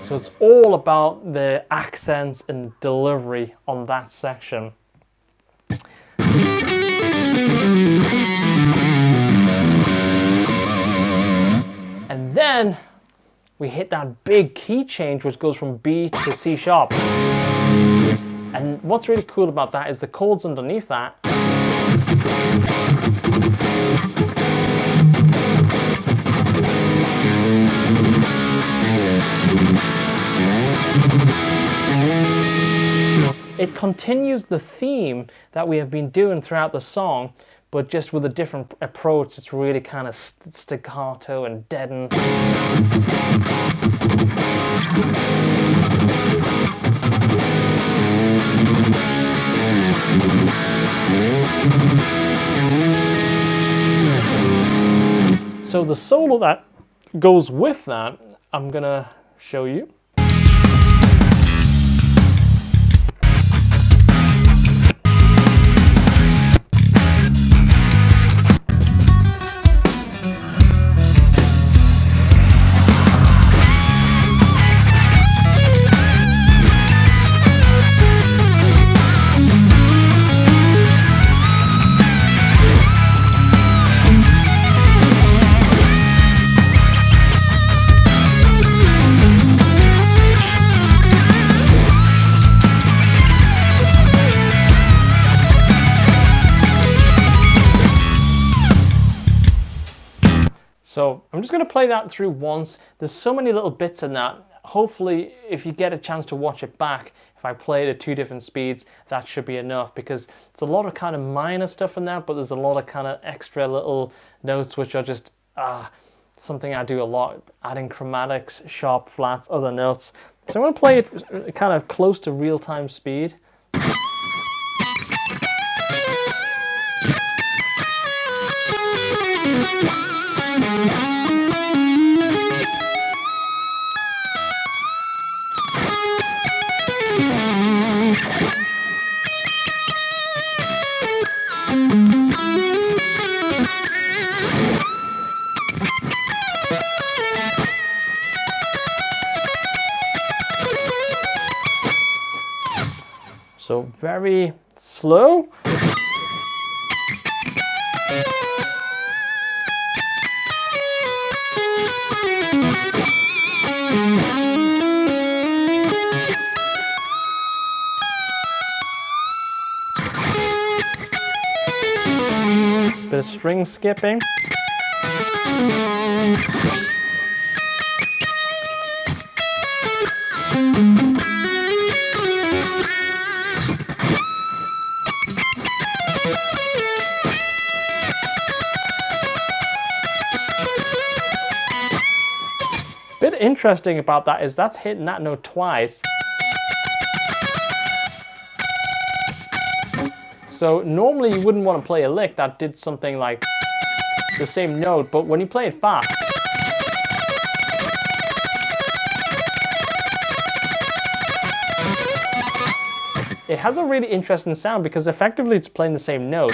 So it's all about the accents and delivery on that section. And then we hit that big key change, which goes from B to C sharp. And what's really cool about that is the chords underneath that. It continues the theme that we have been doing throughout the song, but just with a different approach. It's really kind of staccato and deadened. So the solo that goes with that, I'm gonna show you. So I'm just going to play that through once. There's so many little bits in that. Hopefully, if you get a chance to watch it back, if I play it at 2 different speeds, that should be enough, because it's a lot of kind of minor stuff in that, but there's a lot of kind of extra little notes which are just something I do a lot, adding chromatics, sharp, flats, other notes. So I'm going to play it kind of close to real-time speed. So very slow. Bit of string skipping. Bit interesting about that is that's hitting that note twice. So normally you wouldn't want to play a lick that did something like the same note, but when you play it fast, it has a really interesting sound because effectively it's playing the same note.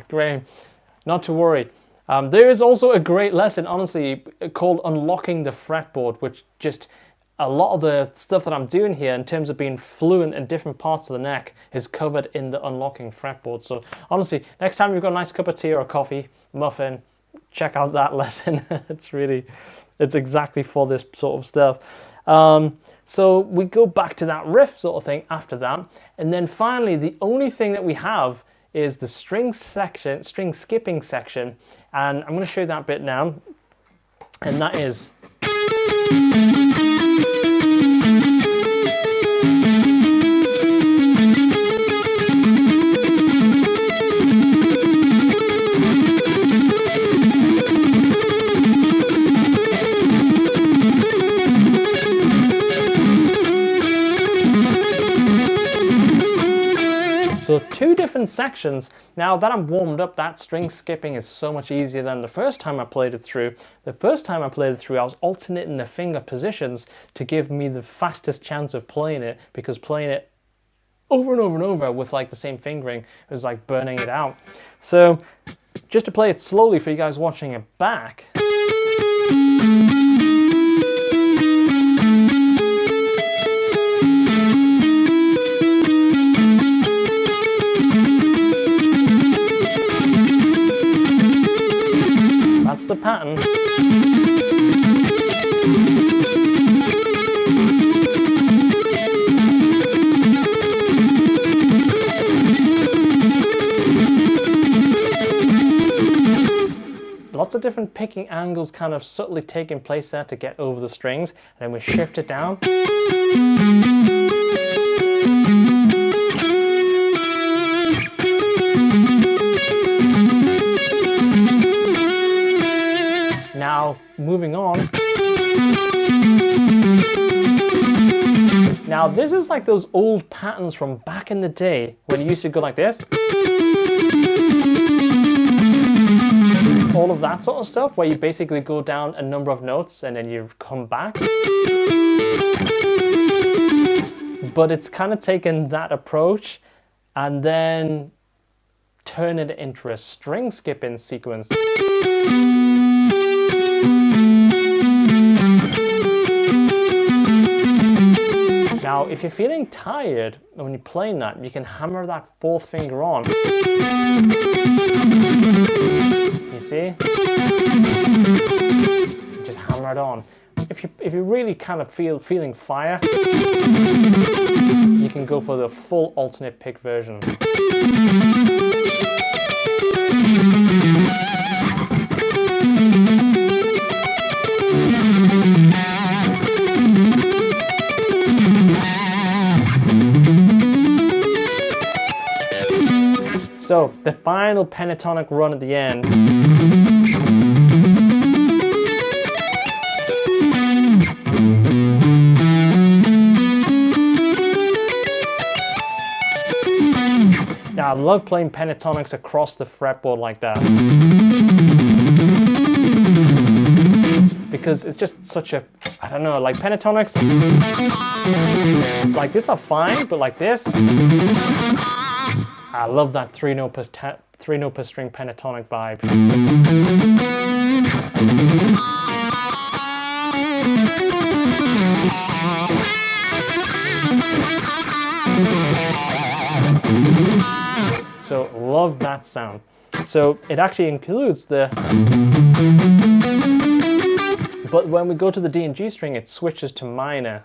Great, not to worry. There is also a great lesson, honestly, called Unlocking the Fretboard, which just a lot of the stuff that I'm doing here in terms of being fluent in different parts of the neck is covered in the unlocking fretboard. So honestly, next time you've got a nice cup of tea or a coffee, muffin, check out that lesson. It's exactly for this sort of stuff. So we go back to that riff sort of thing after that. And then finally, the only thing that we have is the string skipping section. And I'm going to show you that bit now. And that is... So two different sections. Now that I'm warmed up, that string skipping is so much easier than the first time I played it through. The first time I played it through, I was alternating the finger positions to give me the fastest chance of playing it, because playing it over and over and over with like the same fingering was like burning it out. So just to play it slowly for you guys watching it back. That's the pattern. Lots of different picking angles kind of subtly taking place there to get over the strings, and then we shift it down. Now, moving on. Now, this is like those old patterns from back in the day when you used to go like this. All of that sort of stuff, where you basically go down a number of notes and then you come back. But it's kind of taken that approach and then turn it into a string skipping sequence. Now, if you're feeling tired when you're playing that, you can hammer that fourth finger on. You see? Just hammer it on. If you really kind of feeling fire, you can go for the full alternate pick version. So, the final pentatonic run at the end. Now, I love playing pentatonics across the fretboard like that, because it's just such a, I don't know, like pentatonics, like this are fine, but like this, I love that three note per string pentatonic vibe. So love that sound. So it actually includes the, but when we go to the D and G string, it switches to minor.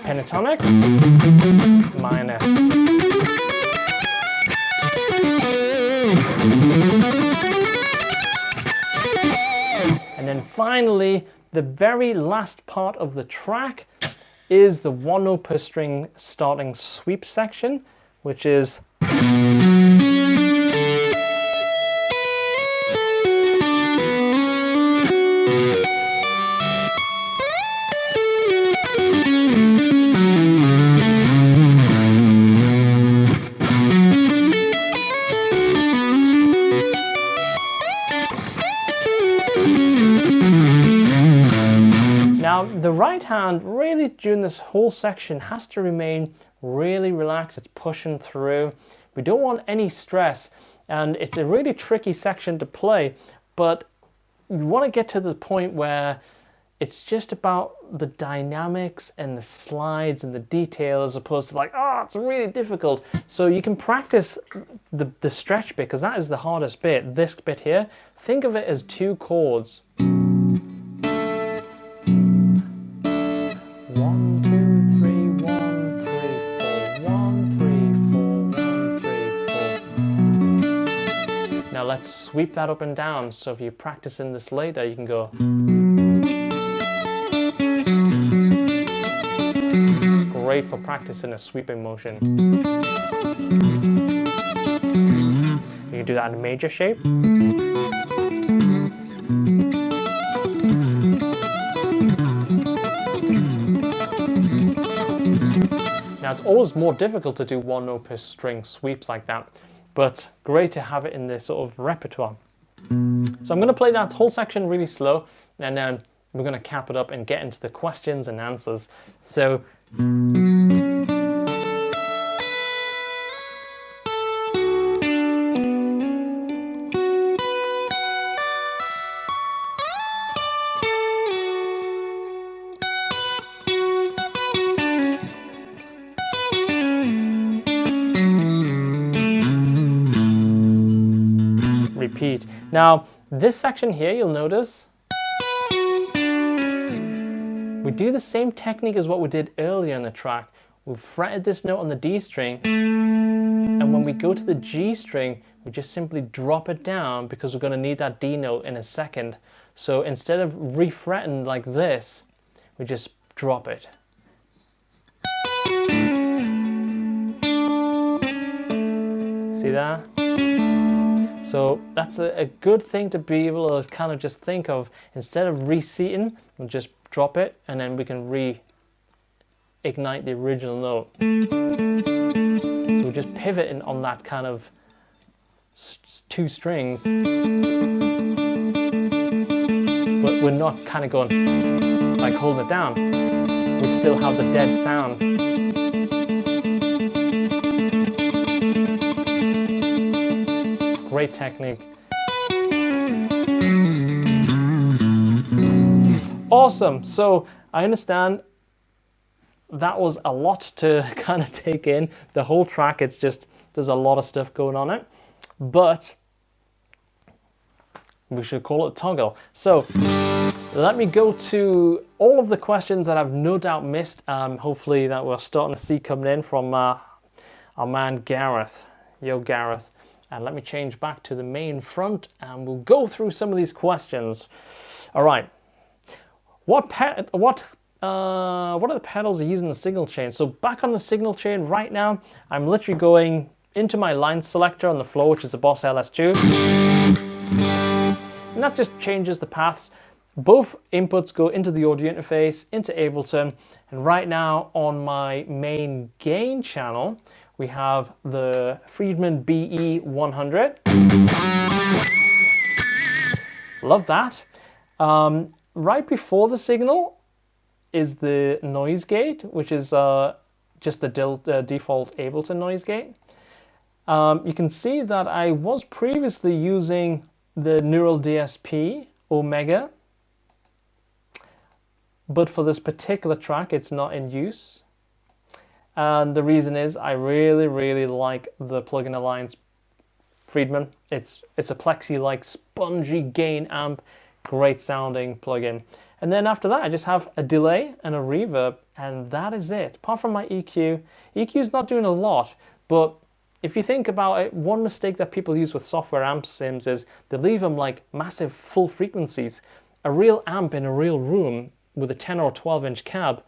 Pentatonic, minor. And then finally, the very last part of the track is the one note per string starting sweep section, which is now, the right hand really during this whole section has to remain really relaxed. It's pushing through. We don't want any stress, and it's a really tricky section to play, but you want to get to the point where it's just about the dynamics and the slides and the detail, as opposed to like, oh, it's really difficult. So you can practice the stretch bit, because that is the hardest bit. This bit here, think of it as 2 chords. 1, 2, 3, 1, 3, 4, 1, 3, 4, 1, 3, 4. Now let's sweep that up and down. So if you're practicing this later, you can go. Great for practicing a sweeping motion. You can do that in a major shape. Now it's always more difficult to do 1 note per string sweeps like that, but great to have it in this sort of repertoire. So I'm going to play that whole section really slow, and then we're going to cap it up and get into the questions and answers. So repeat. Now this section here, you'll notice we do the same technique as what we did earlier in the track. We've fretted this note on the D string, and when we go to the G string, we just simply drop it down, because we're going to need that D note in a second. So instead of refretting like this, we just drop it. See that? So that's a good thing to be able to kind of just think of. Instead of reseating, we'll just drop it, and then we can reignite the original note. So we just pivot on that kind of 2 strings, but we're not kind of going like holding it down. We still have the dead sound. Great technique. Awesome. So I understand that was a lot to kind of take in. The whole track, it's just, there's a lot of stuff going on it, but we should call it a toggle. So let me go to all of the questions that I've no doubt missed. Hopefully that we're starting to see coming in from our man Gareth. Yo, Gareth. And let me change back to the main front, and we'll go through some of these questions. All right. What are the pedals using the signal chain? So back on the signal chain right now, I'm literally going into my line selector on the floor, which is the Boss LS2. And that just changes the paths. Both inputs go into the audio interface, into Ableton. And right now on my main gain channel, we have the Friedman BE100. Love that. Right before the signal is the noise gate, which is just the default Ableton noise gate. You can see that I was previously using the Neural DSP Omega, but for this particular track it's not in use. And the reason is I really like the Plugin Alliance Friedman. It's a plexi-like spongy gain amp, great sounding plugin. And then after that I just have a delay and a reverb, and that is it. Apart from my EQ, EQ's not doing a lot, but if you think about it, one mistake that people use with software amp sims is they leave them like massive full frequencies. A real amp in a real room with a 10 or 12 inch cab,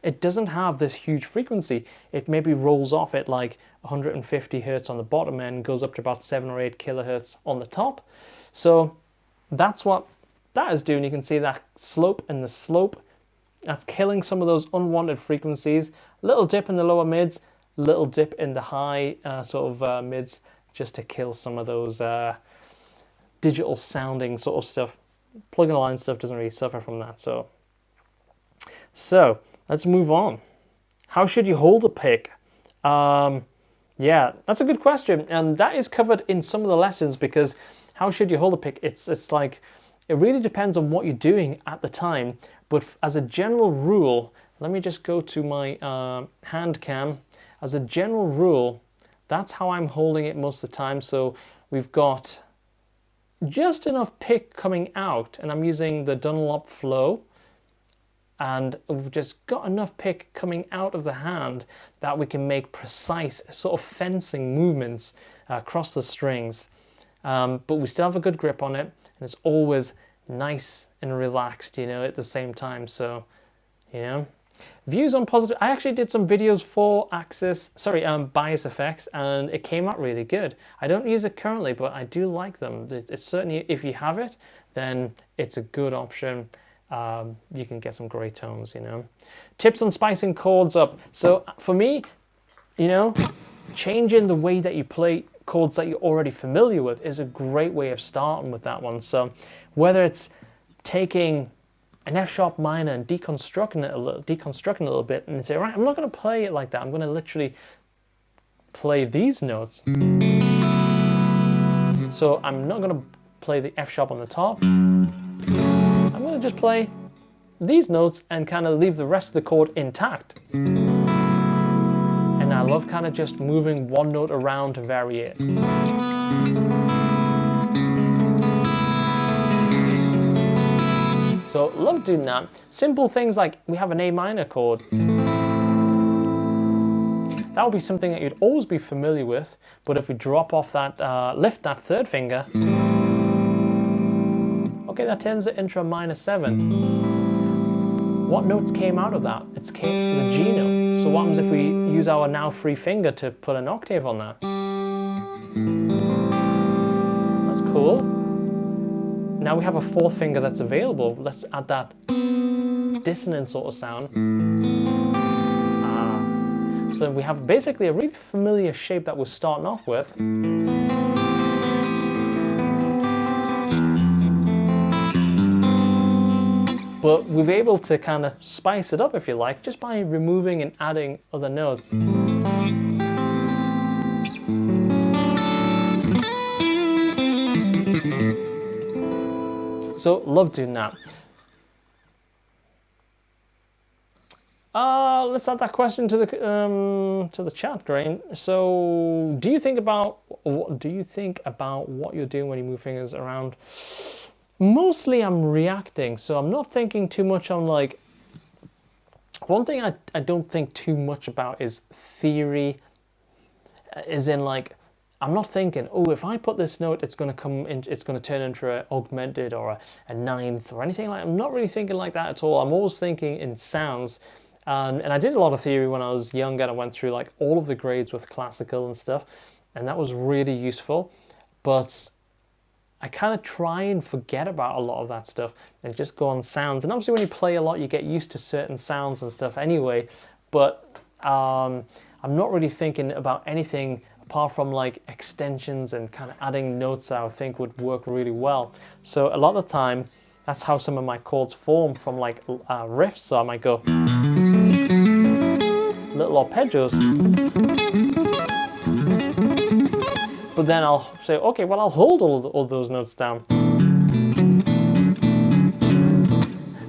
it doesn't have this huge frequency. It maybe rolls off at like 150 hertz on the bottom end, goes up to about 7 or 8 kilohertz on the top. So that's what that is doing. You can see that slope and the slope. That's killing some of those unwanted frequencies. Little dip in the lower mids, little dip in the high mids, just to kill some of those digital sounding sort of stuff. Plugin Alliance stuff doesn't really suffer from that. So let's move on. How should you hold a pick? Yeah, that's a good question, and that is covered in some of the lessons, because how should you hold a pick? It's like it really depends on what you're doing at the time. But as a general rule, let me just go to my hand cam. As a general rule, that's how I'm holding it most of the time. So we've got just enough pick coming out, and I'm using the Dunlop flow, and we've just got enough pick coming out of the hand that we can make precise sort of fencing movements across the strings. But we still have a good grip on it, and it's always nice and relaxed, at the same time. So, views on positive. I actually did some videos for bias effects, and it came out really good. I don't use it currently, but I do like them. It's certainly, if you have it, then it's a good option. You can get some great tones, Tips on spicing chords up. So for me, changing the way that you play chords that you're already familiar with is a great way of starting with that one. So whether it's taking an F sharp minor and deconstructing it a little bit, and say, right, I'm not going to play it like that. I'm going to literally play these notes. So I'm not going to play the F sharp on the top. I'm going to just play these notes and kind of leave the rest of the chord intact. And I love kind of just moving one note around to vary it. So love doing that. Simple things like we have an A minor chord. That would be something that you'd always be familiar with, but if we drop off that, lift that third finger, okay, that turns it into a minor 7. What notes came out of that? It's the G note. So what happens if we use our now free finger to put an octave on that? That's cool. Now we have a fourth finger that's available. Let's add that dissonant sort of sound. So we have basically a really familiar shape that we're starting off with. But we're able to kind of spice it up, if you like, just by removing and adding other notes. So love doing that. Let's add that question to the chat, Grain. So, do you think about what you're doing when you move fingers around? Mostly, I'm reacting, so I'm not thinking too much on like. One thing I don't think too much about is theory, as in like. I'm not thinking, oh, if I put this note, it's going to turn into an augmented or a ninth or anything like that. I'm not really thinking like that at all. I'm always thinking in sounds. And I did a lot of theory when I was younger, and I went through like all of the grades with classical and stuff, and that was really useful. But I kind of try and forget about a lot of that stuff and just go on sounds. And obviously when you play a lot, you get used to certain sounds and stuff anyway. But I'm not really thinking about anything apart from like extensions and kind of adding notes that I think would work really well. So a lot of the time, that's how some of my chords form, from like riffs. So I might go little arpeggios, but then I'll say, okay, well, I'll hold all those notes down.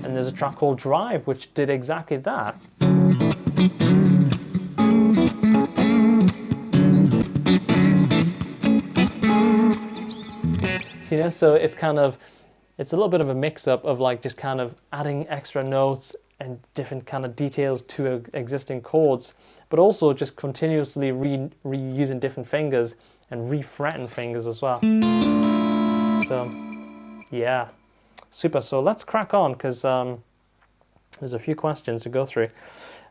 And there's a track called Drive, which did exactly that. So it's kind of, it's a little bit of a mix-up of like just kind of adding extra notes and different kind of details to existing chords, but also just continuously reusing different fingers and re-fretting fingers as well. So, yeah, super. So let's crack on, because there's a few questions to go through.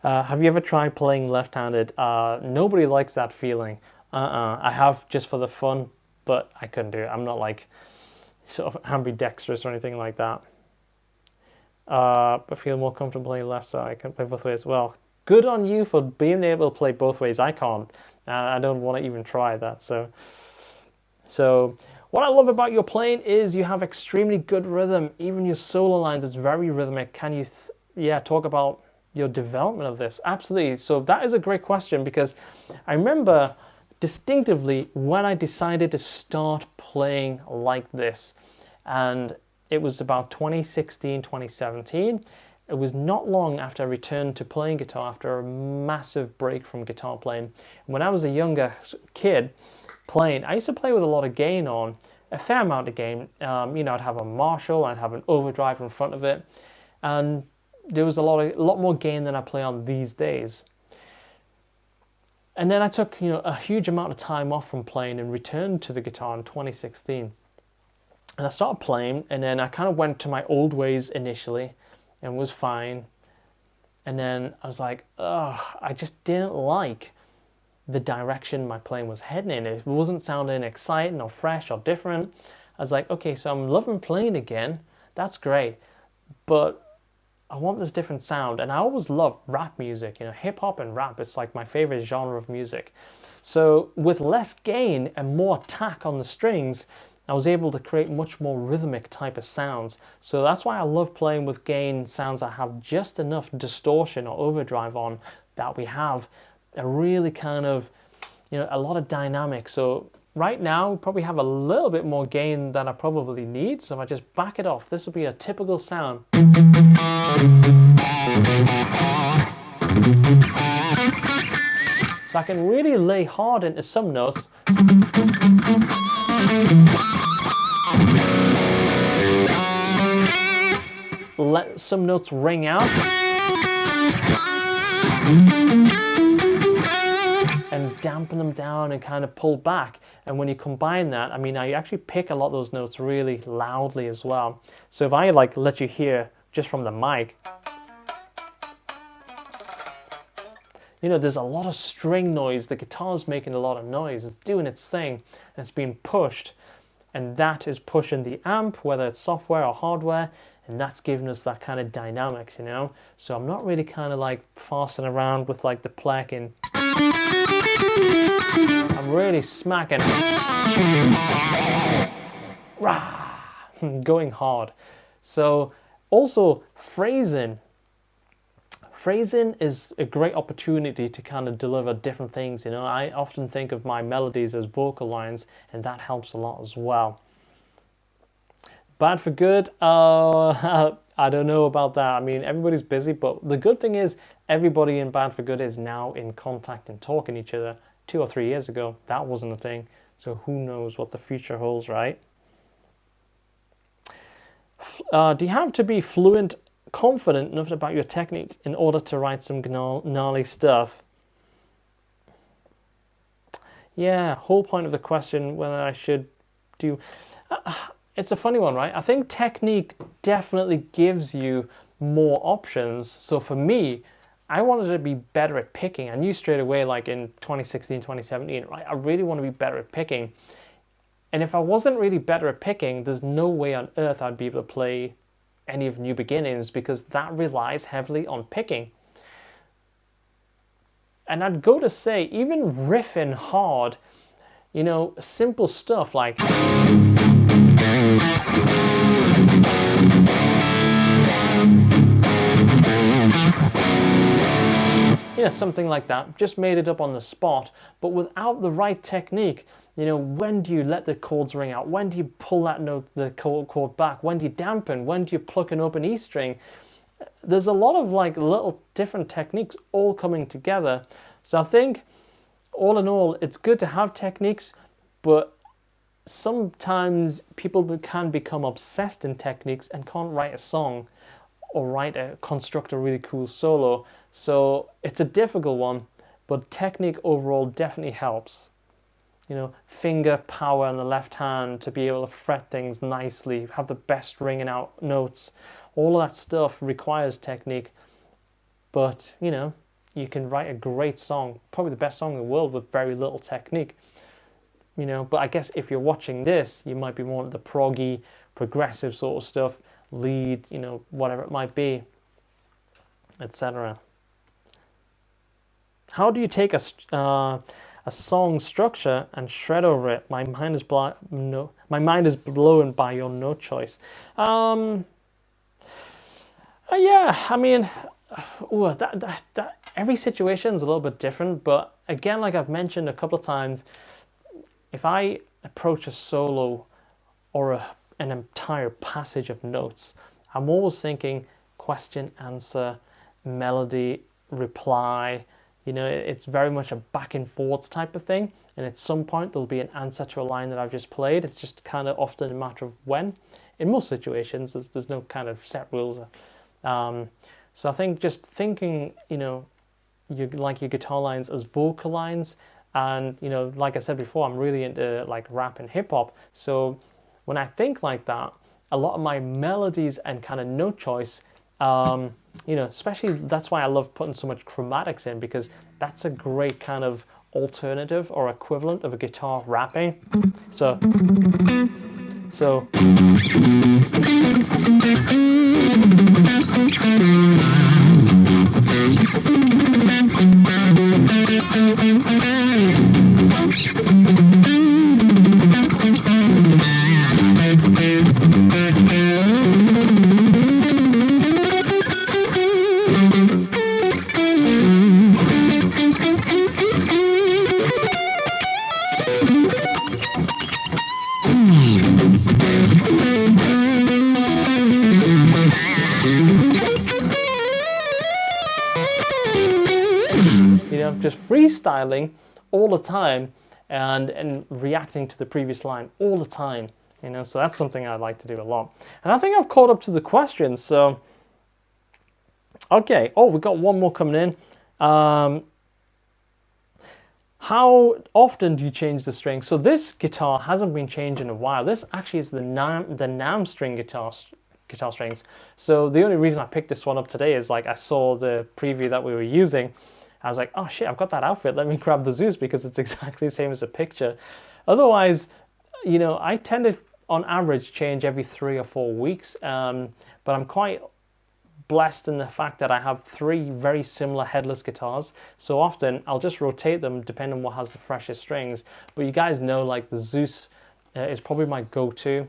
Have you ever tried playing left-handed? Nobody likes that feeling. I have, just for the fun, but I couldn't do it. I'm not like sort of ambidextrous or anything like that. But feel more comfortable playing left, so I can play both ways. Well, good on you for being able to play both ways. I can't. I don't want to even try that. So what I love about your playing is you have extremely good rhythm. Even your solo lines, it's very rhythmic. Can you, talk about your development of this? Absolutely. So that is a great question, because I remember distinctively when I decided to start playing like this, and it was about 2016, 2017. It was not long after I returned to playing guitar after a massive break from guitar playing. When I was a younger kid playing, I used to play with a lot of gain on, a fair amount of gain. I'd have a Marshall, I'd have an overdrive in front of it, and there was a lot more gain than I play on these days. And then I took a huge amount of time off from playing and returned to the guitar in 2016. And I started playing, and then I kind of went to my old ways initially and was fine. And then I was like, I just didn't like the direction my playing was heading in. It wasn't sounding exciting or fresh or different. I was like, okay, so I'm loving playing again. That's great. But I want this different sound. And I always loved rap music, hip hop and rap. It's like my favorite genre of music. So with less gain and more attack on the strings, I was able to create much more rhythmic type of sounds. So that's why I love playing with gain sounds that have just enough distortion or overdrive on, that we have a really kind of, a lot of dynamic. So right now, we probably have a little bit more gain than I probably need. So if I just back it off, this will be a typical sound. So I can really lay hard into some notes. Let some notes ring out. And dampen them down and kind of pull back. And when you combine that, I actually pick a lot of those notes really loudly as well. So if I let you hear just from the mic, there's a lot of string noise. The guitar's making a lot of noise. It's doing its thing, and it's being pushed. And that is pushing the amp, whether it's software or hardware, and that's giving us that kind of dynamics, So I'm not really kind of fussing around with the pleck, and I'm really smacking, rah, going hard. So also phrasing. Phrasing is a great opportunity to kind of deliver different things. I often think of my melodies as vocal lines, and that helps a lot as well. Bad for good, I don't know about that. Everybody's busy, but the good thing is everybody in Bad for Good is now in contact and talking to each other. 2 or 3 years ago, that wasn't a thing. So who knows what the future holds, right? Do you have to be fluent, confident enough about your technique in order to write some gnarly stuff? Yeah, whole point of the question, whether I should do... it's a funny one, right? I think technique definitely gives you more options. So for me, I wanted to be better at picking. I knew straight away, in 2016, 2017, right? I really want to be better at picking. And if I wasn't really better at picking, there's no way on earth I'd be able to play any of New Beginnings, because that relies heavily on picking. And I'd go to say, even riffing hard, simple stuff like... something like that, just made it up on the spot, but without the right technique. When do you let the chords ring out? When do you pull that note, the chord back? When do you dampen? When do you pluck an open E string? There's a lot of little different techniques all coming together. So I think all in all, it's good to have techniques, but sometimes people can become obsessed in techniques and can't write a song or construct a really cool solo. So it's a difficult one, but technique overall definitely helps. Finger power on the left hand to be able to fret things nicely, have the best ringing out notes. All of that stuff requires technique, but you can write a great song, probably the best song in the world, with very little technique. But I guess if you're watching this, you might be more of the proggy, progressive sort of stuff, lead, whatever it might be, etc. How do you take a song structure and shred over it? My mind is blown by your note choice. Every situation is a little bit different, but again, like I've mentioned a couple of times, if I approach a solo or an entire passage of notes. I'm always thinking question, answer, melody, reply. You know, it's very much a back and forth type of thing. And at some point there'll be an answer to a line that I've just played. It's just kind of often a matter of when. In most situations, there's no kind of set rules. So I think just thinking, you know, like your guitar lines as vocal lines. And, you know, like I said before, I'm really into like rap and hip hop. So when I think like that, a lot of my melodies and kind of note choice, you know, especially that's why I love putting so much chromatics in, because that's a great kind of alternative or equivalent of a guitar rapping. So just freestyling all the time and reacting to the previous line all the time, you know. So that's something I like to do a lot. And I think I've caught up to the questions. So okay, oh, we got one more coming in. How often do you change the strings? So this guitar hasn't been changed in a while. This actually is the NAM string guitar strings. So the only reason I picked this one up today is like I saw the preview that we were using. I was like, oh shit, I've got that outfit. Let me grab the Zeus because it's exactly the same as the picture. Otherwise, you know, I tend to, on average, change every 3 or 4 weeks. But I'm quite blessed in the fact that I have 3 very similar headless guitars. So often I'll just rotate them depending on what has the freshest strings. But you guys know, like the Zeus is probably my go-to.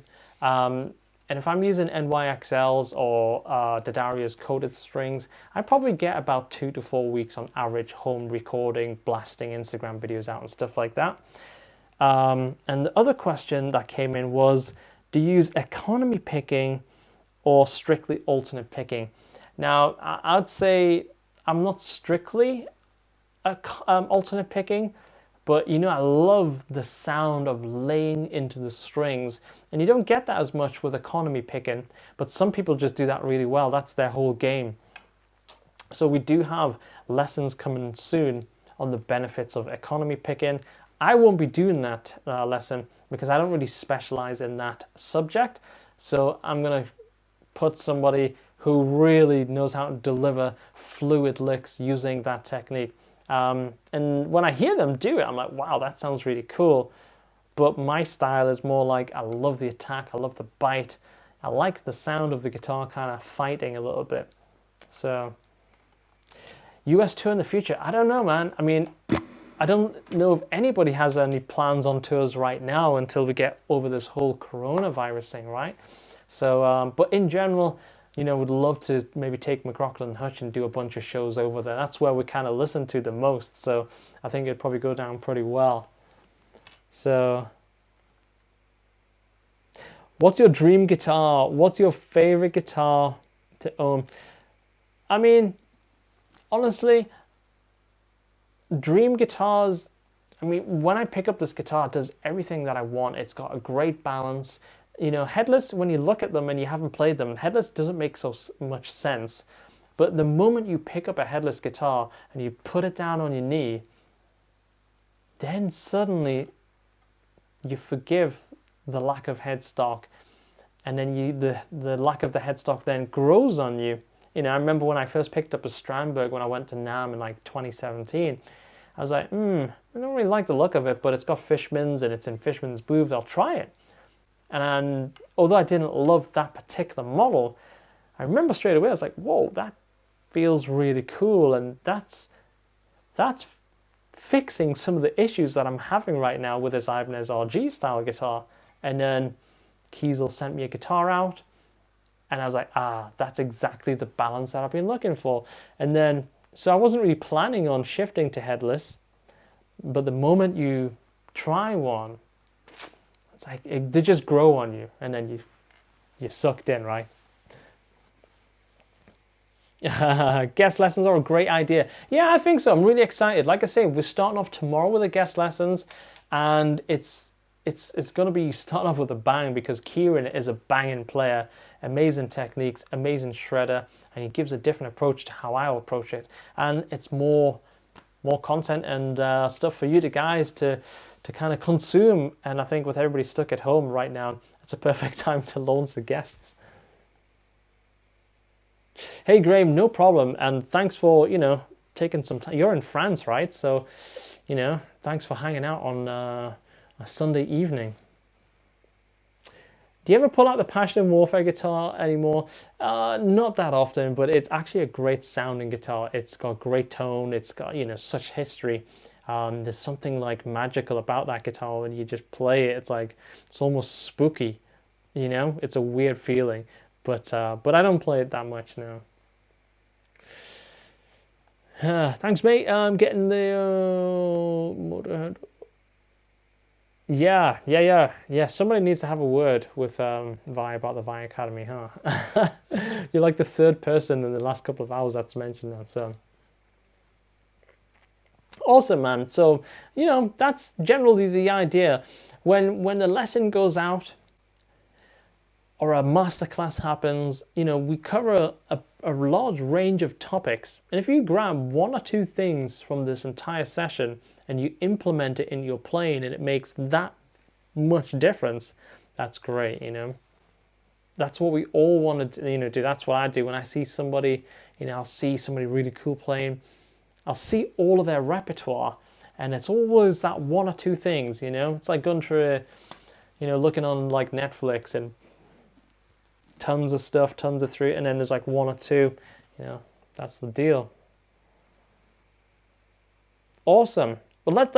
And if I'm using NYXLs or D'Addarios coated strings, I probably get about 2 to 4 weeks on average home recording, blasting Instagram videos out and stuff like that. And the other question that came in was, do you use economy picking or strictly alternate picking? Now, I'd say I'm not strictly alternate picking, but you know, I love the sound of laying into the strings, and you don't get that as much with economy picking, but some people just do that really well. That's their whole game. So we do have lessons coming soon on the benefits of economy picking. I won't be doing that lesson because I don't really specialize in that subject. So I'm going to put somebody who really knows how to deliver fluid licks using that technique. And when I hear them do it, I'm like, wow, that sounds really cool. But my style is more like, I love the attack, I love the bite. I like the sound of the guitar kind of fighting a little bit. So, US tour in the future, I don't know, man. I mean, I don't know if anybody has any plans on tours right now until we get over this whole coronavirus thing, right? So, but in general, you know, would love to maybe take McRocklin and Hutch and do a bunch of shows over there. That's where we kind of listen to the most. So I think it'd probably go down pretty well. So what's your dream guitar? What's your favorite guitar to own? I mean, honestly, dream guitars, I mean, when I pick up this guitar, it does everything that I want. It's got a great balance. You know, headless, when you look at them and you haven't played them, headless doesn't make so much sense. But the moment you pick up a headless guitar and you put it down on your knee, then suddenly you forgive the lack of headstock, and then the lack of the headstock then grows on you. You know, I remember when I first picked up a Strandberg when I went to NAMM in like 2017, I was like, I don't really like the look of it, but it's got Fishmans and it's in Fishman's booths, I'll try it. And although I didn't love that particular model, I remember straight away, I was like, whoa, that feels really cool. And that's fixing some of the issues that I'm having right now with this Ibanez RG style guitar. And then Kiesel sent me a guitar out, and I was like, that's exactly the balance that I've been looking for. And then, so I wasn't really planning on shifting to headless, but the moment you try one, it's like they just grow on you, and then you're sucked in, right? Guest lessons are a great idea. Yeah, I think so. I'm really excited. Like I say, we're starting off tomorrow with the guest lessons, and it's going to be starting off with a bang because Kieran is a banging player, amazing techniques, amazing shredder, and he gives a different approach to how I approach it, and it's more content and stuff for you guys to kind of consume. And I think with everybody stuck at home right now, it's a perfect time to launch the guests. Hey Graham, no problem, and thanks for taking some time. You're in France, right? So thanks for hanging out on a Sunday evening. Do you ever pull out the Passion Warfare guitar anymore? Not that often, but it's actually a great sounding guitar. It's got great tone. It's got such history. There's something like magical about that guitar when you just play it. It's almost spooky. It's a weird feeling. But I don't play it that much now. Thanks, mate. I'm getting the Motorhead. Yeah. Somebody needs to have a word with Vi about the Vi Academy, huh? You're like the third person in the last couple of hours that's mentioned that. So awesome, man. So that's generally the idea. When the lesson goes out, or a masterclass happens, we cover a large range of topics. And if you grab one or two things from this entire session and you implement it in your playing and it makes that much difference, that's great, That's what we all want to do. That's what I do when I see somebody, I'll see somebody really cool playing. I'll see all of their repertoire, and it's always that one or two things, It's like going through, looking on like Netflix and tons of stuff, tons of through, and then there's like one or two, that's the deal. Awesome. Well,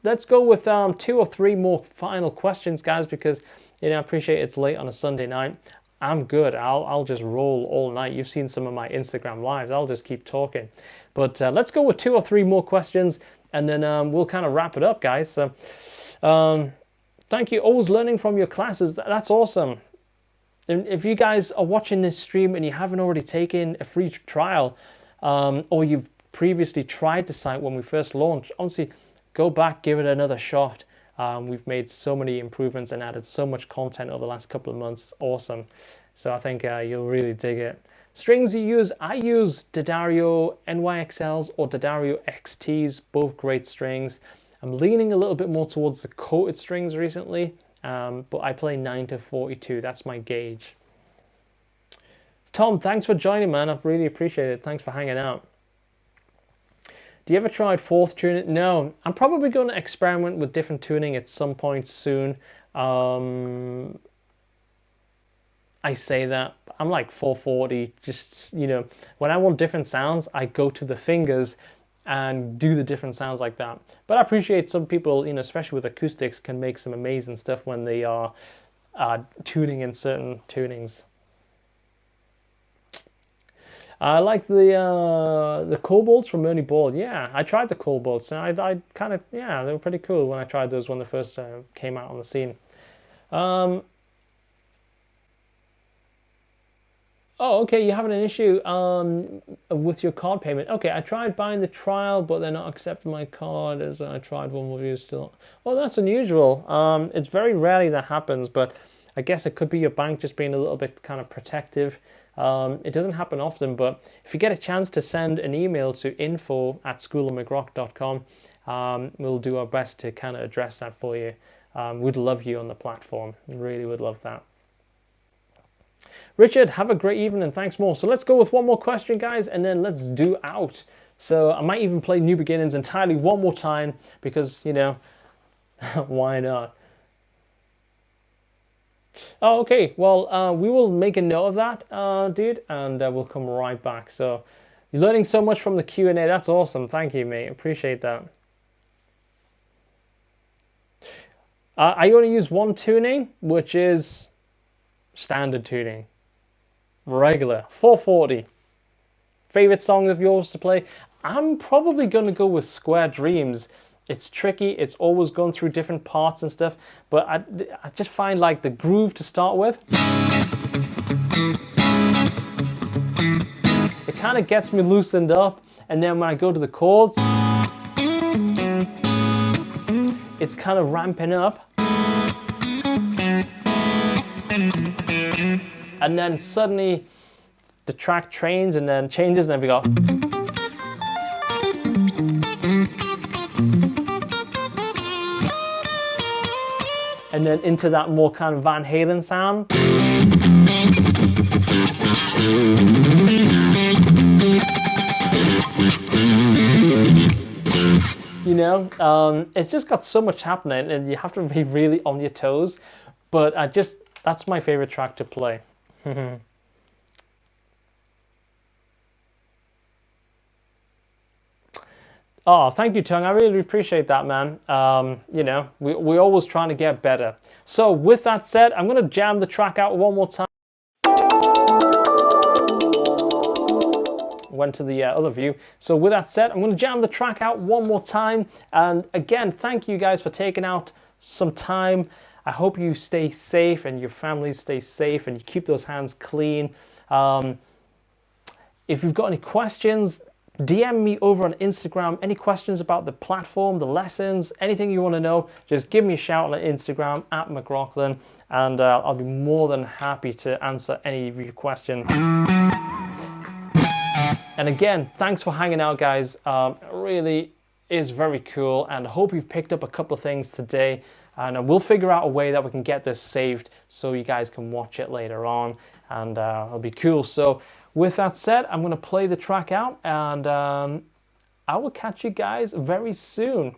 let's go with 2 or 3 more final questions, guys, because I appreciate it's late on a Sunday night. I'm good. I'll just roll all night. You've seen some of my Instagram lives. I'll just keep talking. But let's go with 2 or 3 more questions, and then we'll kind of wrap it up, guys. So thank you. Always learning from your classes. That's awesome. If you guys are watching this stream and you haven't already taken a free trial, or you've previously tried the site when we first launched, honestly, go back, give it another shot. We've made so many improvements and added so much content over the last couple of months. Awesome. So I think you'll really dig it. Strings you use, I use D'Addario NYXLs or D'Addario XTs, both great strings. I'm leaning a little bit more towards the coated strings recently. But I play 9 to 42. That's my gauge. Tom, thanks for joining, man. I really appreciate it. Thanks for hanging out. Do you ever try 4th tuning? No. I'm probably going to experiment with different tuning at some point soon. I say that. I'm like 440. Just, when I want different sounds, I go to the fingers and do the different sounds like that. But I appreciate some people, especially with acoustics, can make some amazing stuff when they are tuning in certain tunings. I like the Cobalts from Ernie Ball. Yeah, I tried the Cobalts, and I kind of, they were pretty cool when I tried those when they first came out on the scene. Oh, okay, you're having an issue with your card payment. Okay, I tried buying the trial, but they're not accepting my card as I tried one with you still. Well, that's unusual. It's very rarely that happens, but I guess it could be your bank just being a little bit kind of protective. It doesn't happen often, but if you get a chance to send an email to info@schoolofmcrock.com, we'll do our best to kind of address that for you. We'd love you on the platform. Really would love that. Richard, have a great evening and thanks more. So let's go with one more question, guys, and then let's do out. So I might even play New Beginnings entirely one more time because, why not? Oh, okay. Well, we will make a note of that, dude, and we'll come right back. So you're learning so much from the Q&A. That's awesome. Thank you, mate. Appreciate that. I only use one tuning, which is standard tuning. Regular. 440. Favorite songs of yours to play? I'm probably going to go with Square Dreams. It's tricky. It's always going through different parts and stuff. But I just find like the groove to start with. kind of gets me loosened up. And then when I go to the chords, it's kind of ramping up. And then suddenly the track changes and then we go. And then into that more kind of Van Halen sound. You know, it's just got so much happening and you have to be really on your toes. But that's my favorite track to play. Oh, thank you, Tung. I really appreciate that, man. You know, we're always trying to get better. So with that said, I'm going to jam the track out one more time. Went to the other view. So with that said, I'm going to jam the track out one more time. And again, thank you guys for taking out some time. I hope you stay safe and your families stay safe and you keep those hands clean. If you've got any questions, DM me over on Instagram. Any questions about the platform, the lessons, anything you want to know, just give me a shout on Instagram at McRocklin, and I'll be more than happy to answer any of your questions. And again, thanks for hanging out, guys. It really is very cool, and I hope you've picked up a couple of things today. And we'll figure out a way that we can get this saved so you guys can watch it later on, and it'll be cool. So with that said, I'm going to play the track out, and I will catch you guys very soon.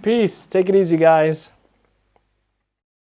Peace. Take it easy, guys.